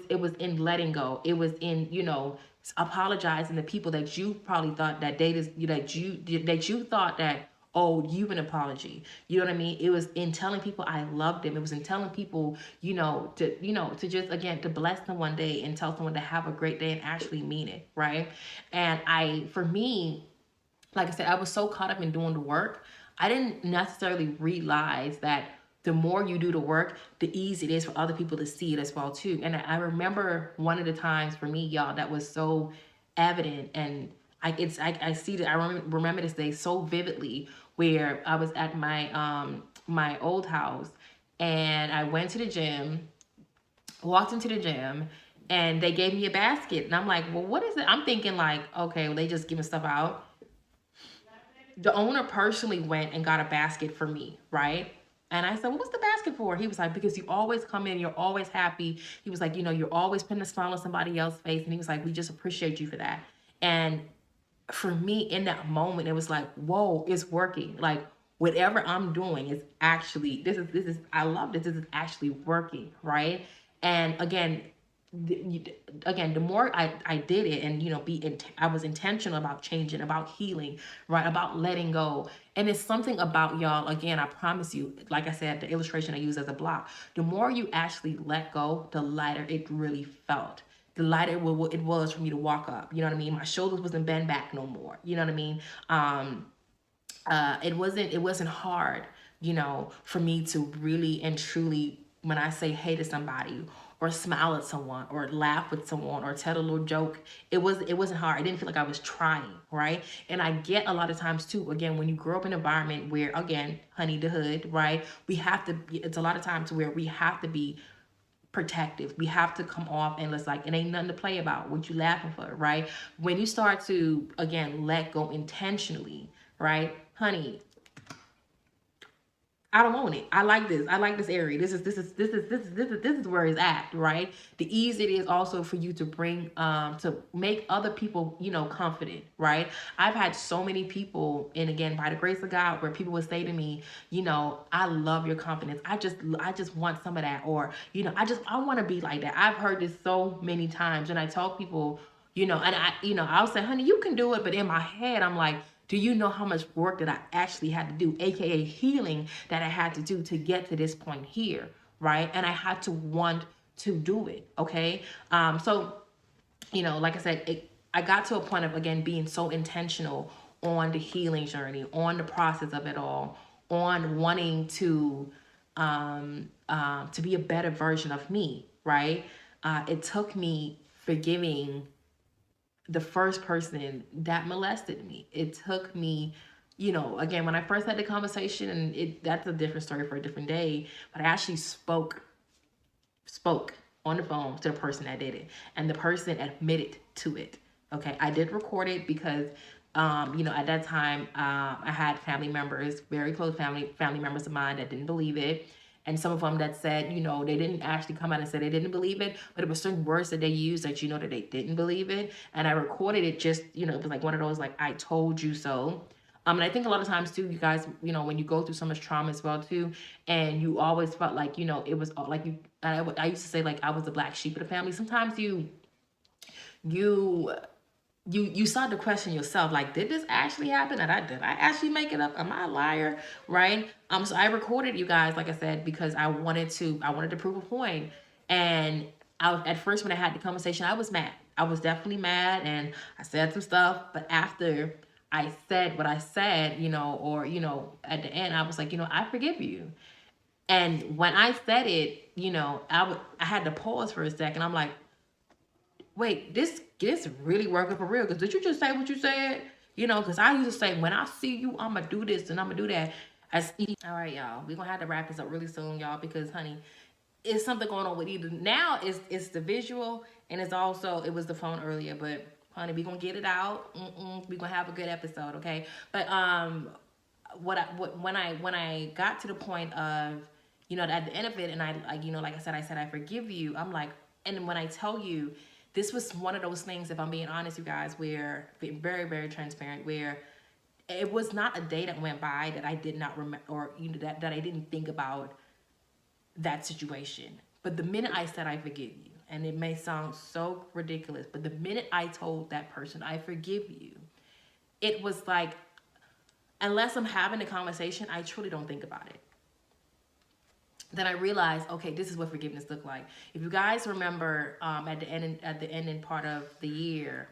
it was in letting go. It was in, you know, apologizing to people that you probably thought that you thought that owed you an apology. You know what I mean? It was in telling people I loved them. It was in telling people, to just, again, to bless them one day and tell someone to have a great day and actually mean it, right? And for me, like I said, I was so caught up in doing the work, I didn't necessarily realize that the more you do the work, the easier it is for other people to see it as well too. And I remember one of the times for me, y'all, that was so evident, and I see that, I remember this day so vividly, where I was at my old house, and I went to the gym, walked into the gym, and they gave me a basket, and I'm like, well, what is it? I'm thinking like, okay, well, they just giving stuff out. The owner personally went and got a basket for me, right? And I said, well, what's the basket for? He was like, because you always come in, you're always happy. He was like, you're always putting a smile on somebody else's face. And he was like, we just appreciate you for that. And for me in that moment, it was like, whoa, it's working. Like, whatever I'm doing is actually, I love this. This is actually working, right? And again, the more I did it, and I was intentional about changing, about healing, right, about letting go. And it's something about, y'all, again, I promise you, like I said, the illustration I use as a block, the more you actually let go, the lighter it really felt, the lighter it was for me to walk up. You know what I mean? My shoulders wasn't bent back no more. You know what I mean? It wasn't hard, for me to really and truly, when I say hey to somebody, or smile at someone, or laugh with someone, or tell a little joke. It wasn't hard. I didn't feel like I was trying, right? And I get a lot of times too, again, when you grow up in an environment where, again, honey, the hood, right? It's a lot of times where we have to be protective. We have to come off and it's like, it ain't nothing to play about. What you laughing for, right? When you start to, again, let go intentionally, right? Honey, I don't want it. I like this. I like this area. This is where it's at, right? The easy it is also for you to bring to make other people, confident, right? I've had so many people, and again, by the grace of God, where people would say to me, I love your confidence. I just want some of that, or I want to be like that. I've heard this so many times, and I tell people, and I'll say, honey, you can do it, but in my head, I'm like, do you know how much work that I actually had to do, aka healing that I had to do to get to this point here, right? And I had to want to do it, okay? So, like I said, I got to a point of, again, being so intentional on the healing journey, on the process of it all, on wanting to be a better version of me, right? It took me forgiving the first person that molested me. It took me, again, when I first had the conversation, and that's a different story for a different day, but I actually spoke on the phone to the person that did it, and the person admitted to it. Okay, I did record it because at that time, I had family members, very close family members of mine, that didn't believe it. And some of them that said, they didn't actually come out and say they didn't believe it, but it was certain words that they used that that they didn't believe it. And I recorded it just, it was like one of those, like, I told you so. And I think a lot of times too, you guys, when you go through so much trauma as well too, and you always felt like, it was like I used to say, like, I was the black sheep of the family. Sometimes you you start to question yourself, like, did this actually happen? Did I actually make it up? Am I a liar? Right? So I recorded, you guys, like I said, because I wanted to prove a point. And at first, when I had the conversation, I was mad. I was definitely mad, and I said some stuff. But after I said what I said, or at the end, I was like, I forgive you. And when I said it, I had to pause for a second. I'm like, wait, this really working for real? Because did you just say what you said? Because I used to say, when I see you, I'm going to do this and I'm going to do that. All right, y'all. We're going to have to wrap this up really soon, y'all, because, honey, it's something going on with either. Now it's the visual, and it was the phone earlier, but, honey, we're going to get it out. We're going to have a good episode, okay? But when I got to the point of, at the end of it, and I like I said, I forgive you. I'm like, and when I tell you, this was one of those things, if I'm being honest, you guys, where, being very, very transparent, where it was not a day that went by that I did not remember, or that I didn't think about that situation. But the minute I said I forgive you, and it may sound so ridiculous, but the minute I told that person I forgive you, it was like, unless I'm having a conversation, I truly don't think about it. Then I realized, okay, this is what forgiveness looked like. If you guys remember, at the ending part of the year,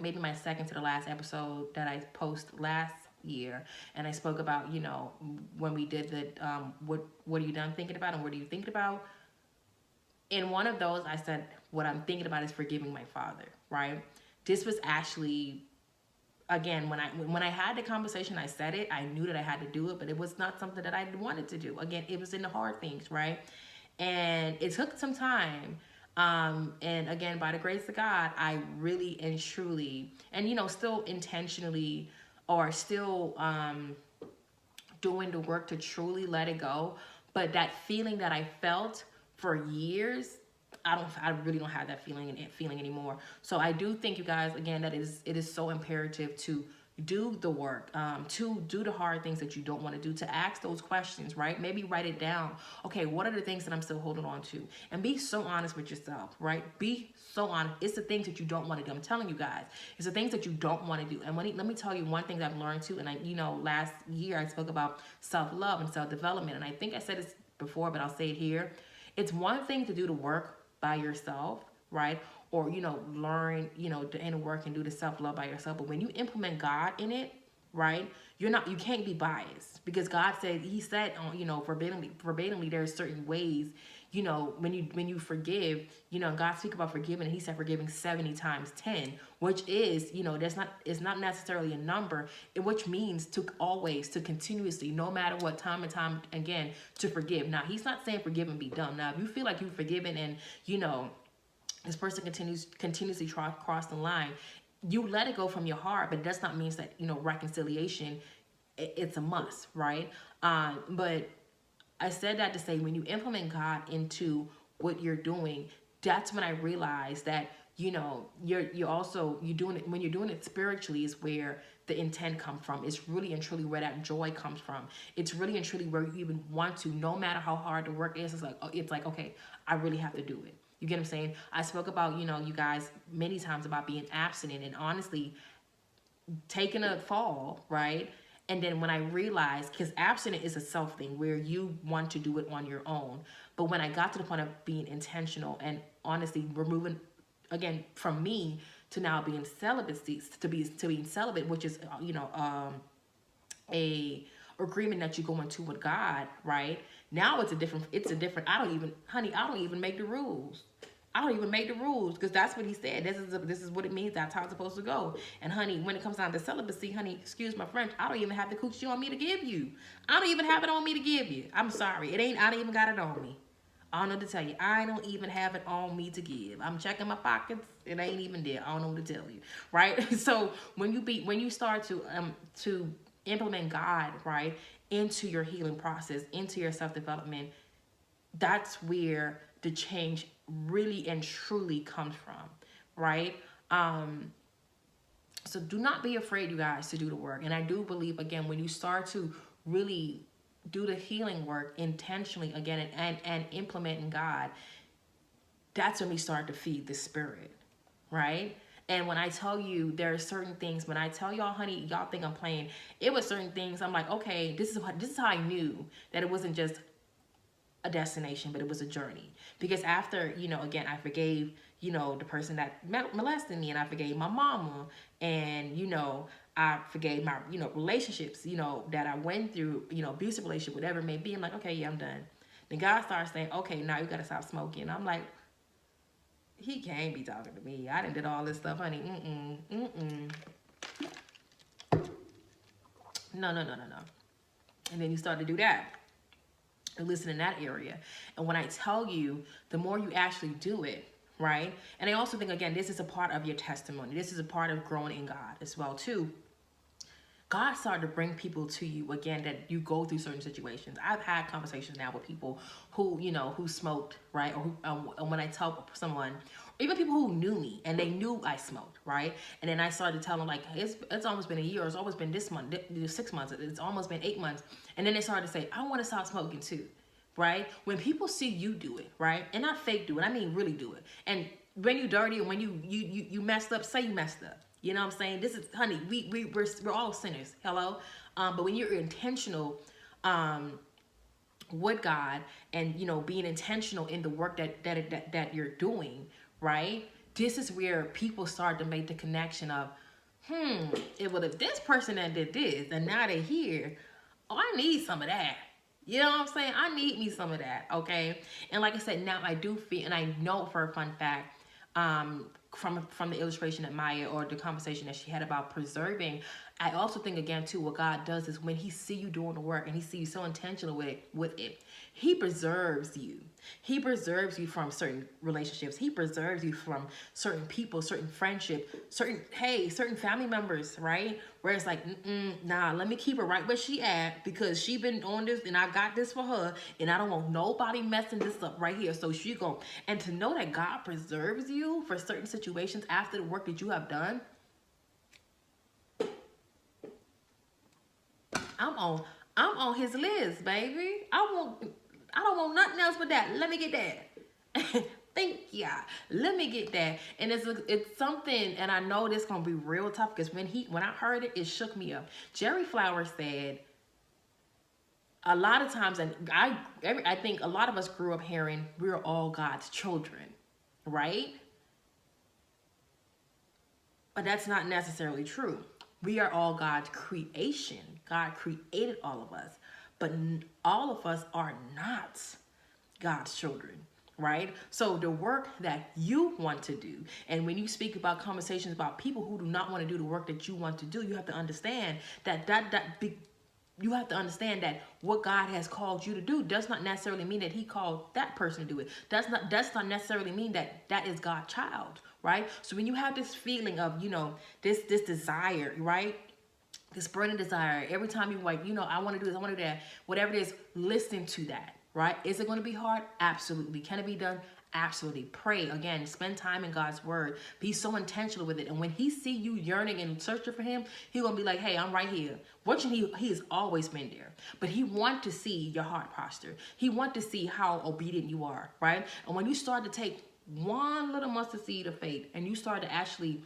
maybe my second to the last episode that I posted last year, and I spoke about, when we did the what are you done thinking about, and what are you thinking about? In one of those, I said, what I'm thinking about is forgiving my father, right? This was actually, again, when I had the conversation, I said it. I knew that I had to do it, but it was not something that I wanted to do. Again, it was in the hard things, right? And it took some time. And again, by the grace of God, I really and truly, and still intentionally, or still doing the work to truly let it go. But that feeling that I felt for years, I really don't have that feeling anymore. So I do think, you guys, again, that it is so imperative to do the work, to do the hard things that you don't want to do, to ask those questions, right? Maybe write it down. Okay, what are the things that I'm still holding on to? And be so honest with yourself, right? Be so honest. It's the things that you don't want to do. I'm telling you guys, it's the things that you don't want to do. And let me tell you one thing that I've learned too. And last year I spoke about self-love and self-development. And I think I said this before, but I'll say it here. It's one thing to do the work by yourself, right? Or, learn, the inner work and do the self-love by yourself. But when you implement God in it, right, you can't be biased, because God said, he said, verbatimly, there's certain ways, when you forgive, God speak about forgiving, and he said forgiving 70 times 10, which is, it's not necessarily a number, which means to continuously, no matter what, time and time again, to forgive. Now, he's not saying forgive and be done. Now, if you feel like you've forgiven and, this person continuously cross the line, you let it go from your heart, but it does not mean that, reconciliation, it's a must, right? But I said that to say, when you implement God into what you're doing, that's when I realized that, you're doing it, when you're doing it spiritually, is where the intent comes from. It's really and truly where that joy comes from. It's really and truly where you even want to, no matter how hard the work is, it's like, okay, I really have to do it. You get what I'm saying? I spoke about, you guys, many times about being abstinent, and honestly, taking a fall, right? And then when I realized, because abstinent is a self thing where you want to do it on your own. But when I got to the point of being intentional and honestly removing, again, from me to now being celibacy, to being celibate, which is, a agreement that you go into with God, right? Now it's a different, I don't even make the rules. I don't even make the rules, because that's what he said. This is what it means. That's how it's supposed to go. And honey, when it comes down to celibacy, honey, excuse my French, I don't even have the coochie on me to give you. I don't even have it on me to give you. I'm sorry. I don't even got it on me. I don't know what to tell you. I don't even have it on me to give. I'm checking my pockets. It ain't even there. I don't know what to tell you. Right? So when you start to implement God, right, into your healing process, into your self-development, that's where the change really and truly comes from, right? So do not be afraid, you guys, to do the work. And I do believe, again, when you start to really do the healing work intentionally, again, and implementing God, that's when we start to feed the spirit, right? And when I tell you there are certain things, when I tell y'all, honey, y'all think I'm playing, it was certain things I'm like, okay, this is how I knew that it wasn't just a destination, but it was a journey. Because after, again, I forgave, the person that molested me, and I forgave my mama, and, I forgave my, relationships, that I went through, abusive relationship, whatever it may be. I'm like, okay, yeah, I'm done. Then God starts saying, okay, now you got to stop smoking. I'm like, he can't be talking to me. I done did all this stuff, honey. No. And then you start to do that. Listen in that area. And when I tell you, the more you actually do it, right? And I also think, again, this is a part of your testimony. This is a part of growing in God as well, too. God started to bring people to you, again, that you go through certain situations. I've had conversations now with people who, who smoked, right? Or who, when I tell someone, even people who knew me and they knew I smoked, right? And then I started to tell them, like, it's almost been a year. It's always been this month, 6 months. It's almost been 8 months. And then they started to say, I want to stop smoking too, right? When people see you do it, right? And not fake do it, I mean really do it. And when you dirty and when you messed up, say you messed up. You know what I'm saying? This is, honey, we're all sinners. Hello? But when you're intentional with God and, being intentional in the work that you're doing, right? This is where people start to make the connection of, if this person that did this and now they're here, oh, I need some of that. You know what I'm saying? I need me some of that, okay? And like I said, now I do feel, and I know for a fun fact, from the illustration that Maya, or the conversation that she had about preserving, I also think, again, too, what God does is when he see you doing the work and he see you so intentional with it, he preserves you. He preserves you from certain relationships. He preserves you from certain people, certain friendship, certain family members, right? Where it's like, nah, let me keep her right where she at, because she been on this and I got this for her and I don't want nobody messing this up right here. So she go. And to know that God preserves you for certain situations after the work that you have done, I'm on his list, baby. I don't want nothing else but that. Let me get that. Thank ya. Let me get that. And it's something, and I know this gonna be real tough, because when I heard it, it shook me up. Jerry Flowers said, a lot of times, and I think a lot of us grew up hearing, we're all God's children, right? But that's not necessarily true. We are all God's creation. God created all of us, but all of us are not God's children, right? So the work that you want to do, and when you speak about conversations about people who do not want to do the work that you want to do, you have to understand you have to understand that what God has called you to do does not necessarily mean that he called that person to do it. Does not necessarily mean that is God's child, right? So when you have this feeling of, this desire, right? This burning desire, every time you like, I want to do this, I want to do that, whatever it is, listen to that, right? Is it going to be hard? Absolutely. Can it be done? Absolutely. Pray. Again, spend time in God's word. Be so intentional with it. And when he see you yearning and searching for him, he's going to be like, hey, I'm right here. Watching, he has always been there. But he want to see your heart posture. He want to see how obedient you are, right? And when you start to take one little mustard seed of faith and you start to actually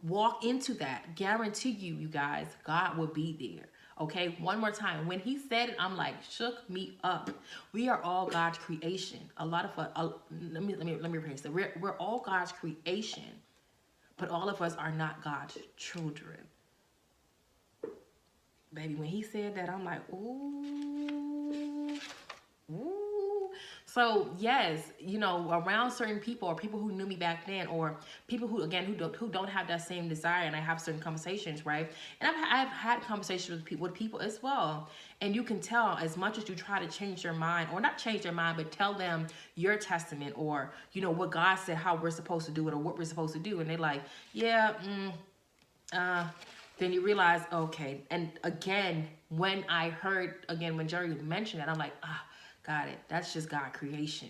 walk into that, guarantee you guys, God will be there. Okay, one more time. When he said it, I'm like, shook me up. We are all God's creation. A lot of us, let me rephrase that. We're all God's creation, but all of us are not God's children. Baby, when he said that, I'm like, ooh. So yes, around certain people, or people who knew me back then, or people who, again, who don't have that same desire, and I have certain conversations, right? And I've had conversations with people as well, and you can tell, as much as you try to change their mind, or not change their mind, but tell them your testament, or what God said, how we're supposed to do it, or what we're supposed to do, and they're like, yeah, then you realize, okay. And again, when I heard, again, when Jerry mentioned it, I'm like, got it. That's just God creation,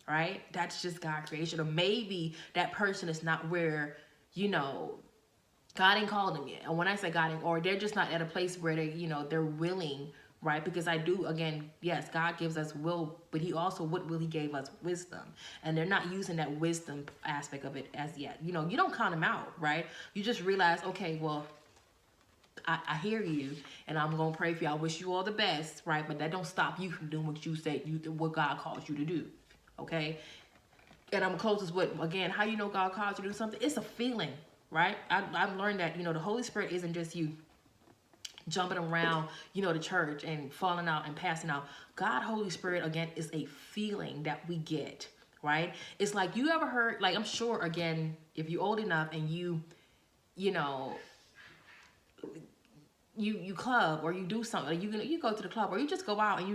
right? That's just God creation. Or maybe that person is not where, God ain't called them yet. And when I say God ain't, or they're just not at a place where they're willing, right? Because I do, again, yes, God gives us will, but he also, what will he gave us? Wisdom. And they're not using that wisdom aspect of it as yet. You don't count them out, right? You just realize, okay, well, I hear you, and I'm going to pray for you. I wish you all the best, right? But that don't stop you from doing what you say, what God calls you to do, okay? And I'm closest with, again, how God calls you to do something? It's a feeling, right? I've learned that, the Holy Spirit isn't just you jumping around, the church and falling out and passing out. God, Holy Spirit, again, is a feeling that we get, right? It's like, you ever heard, like, I'm sure, again, if you're old enough and you club, or you do something, you go to the club, or you just go out and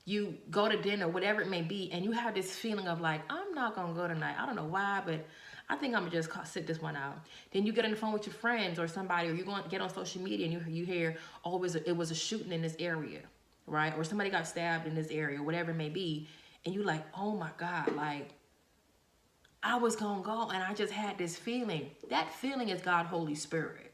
you go to dinner, whatever it may be, and you have this feeling of like, I'm not gonna go tonight. I don't know why, but I think I'm gonna just sit this one out. Then you get on the phone with your friends or somebody, or you're going to get on social media and you hear, oh, it was a shooting in this area, right? Or somebody got stabbed in this area, whatever it may be, and you're like, oh my God, like, I was gonna go and I just had this feeling. That feeling is God, Holy Spirit.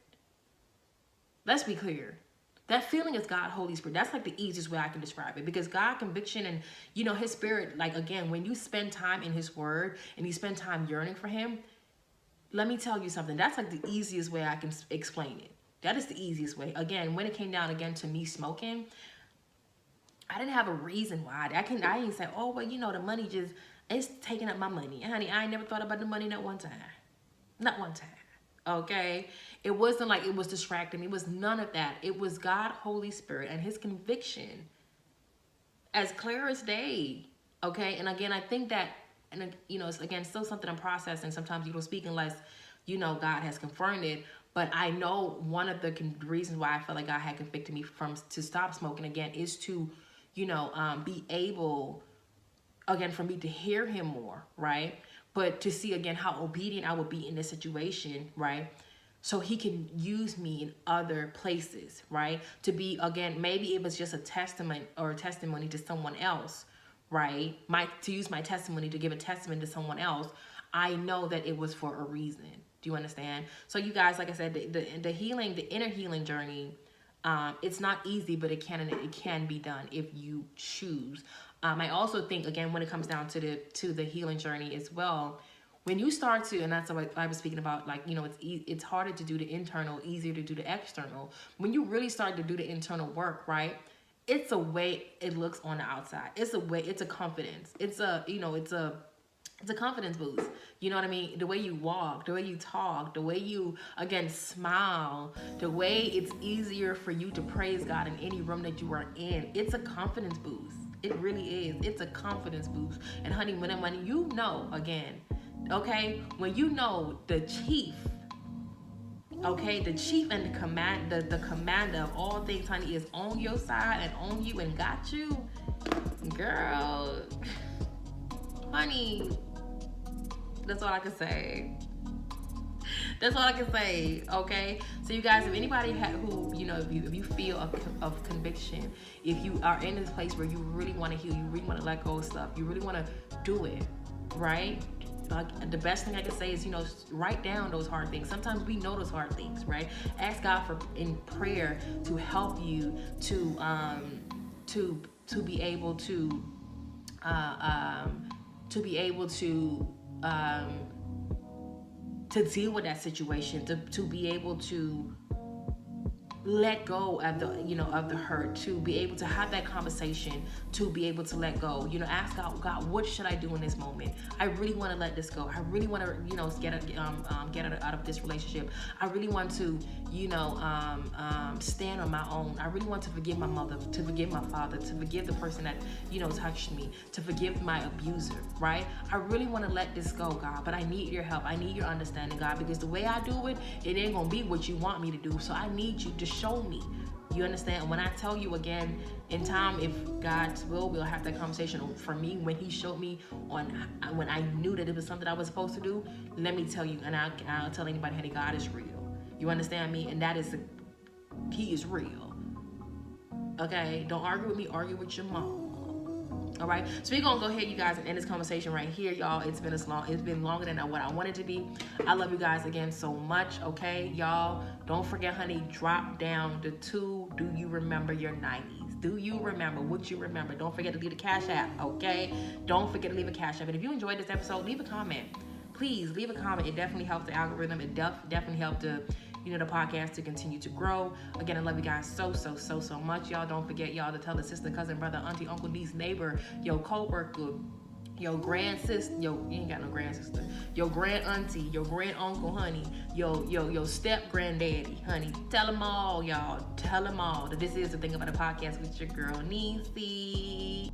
Let's be clear. That feeling is God, Holy Spirit. That's like the easiest way I can describe it, because God, conviction, and his spirit, like, again, when you spend time in his word and you spend time yearning for him, let me tell you something. That's like the easiest way I can explain it. That is the easiest way. Again, when it came down again to me smoking, I didn't have a reason why. I didn't say, oh, well, the money it's taking up my money. Honey, I ain't never thought about the money not one time. Not one time. Okay, it wasn't like it was distracting me. It was none of that. It was God, Holy Spirit, and his conviction, as clear as day. Okay, and again, I think that, and it's, again, still something I'm processing. Sometimes you don't speak unless God has confirmed it. But I know one of the reasons why I felt like God had convicted me to stop smoking again is to be able, again, for me to hear him more, right? But to see, again, how obedient I would be in this situation, right? So he can use me in other places, right? To be, again, maybe it was just a testament or a testimony to someone else, right? To use my testimony to give a testimony to someone else. I know that it was for a reason. Do you understand? So you guys, like I said, the healing, the inner healing journey, it's not easy, but it can be done if you choose. I also think, again, when it comes down to the healing journey as well, when you start to, and that's what I was speaking about, like, it's harder to do the internal, easier to do the external. When you really start to do the internal work, right? It's a way it looks on the outside. It's a confidence. It's a confidence boost. You know what I mean? The way you walk, the way you talk, the way you, again, smile, the way it's easier for you to praise God in any room that you are in. It's a confidence boost. It really is. It's a confidence boost. And honey, when again, okay, when the chief, okay, the chief and the commander of all things, honey, is on your side and on you and got you, girl, honey, that's all I can say. That's all I can say, okay? So you guys, if anybody who, if you feel of conviction, if you are in this place where you really want to heal, you really want to let go of stuff, you really want to do it, right? The best thing I can say is, write down those hard things. Sometimes we know those hard things, right? Ask God in prayer to help you to be able to deal with that situation, to be able to let go of the hurt, to be able to have that conversation, to be able to let go. Ask God, what should I do in this moment? I really want to let this go. I really want to, get out of this relationship. I really want to, stand on my own. I really want to forgive my mother, to forgive my father, to forgive the person that, touched me, to forgive my abuser, right? I really want to let this go, God, but I need your help. I need your understanding, God, because the way I do it, it ain't going to be what you want me to do. So I need you to show me. You understand? When I tell you, again, in time, if God's will, we'll have that conversation. For me, when he showed me when I knew that it was something I was supposed to do, let me tell you, and I'll tell anybody, honey, God is real. You understand me? And he is real. Okay? Don't argue with me, argue with your mom. All right, so we're gonna go ahead, you guys, and end this conversation right here, y'all. It's been longer than what I wanted to be. I love you guys again so much. Okay, y'all, don't forget, honey, drop down the 2. Do you remember your 90s? Do you remember what you remember? Don't forget to leave the Cash App. Okay, don't forget to leave a Cash App. And if you enjoyed this episode, leave a comment. Please leave a comment. It definitely helps the algorithm. It definitely helps the podcast to continue to grow. Again, I love you guys so much. Y'all don't forget, y'all, to tell the sister, cousin, brother, auntie, uncle, niece, neighbor, your co-worker, your grand sister, you ain't got no grand sister, your grand auntie, your grand uncle, honey, your step granddaddy, honey. Tell them all, y'all. Tell them all that this is the Thing About a Podcast with your girl, Niecy.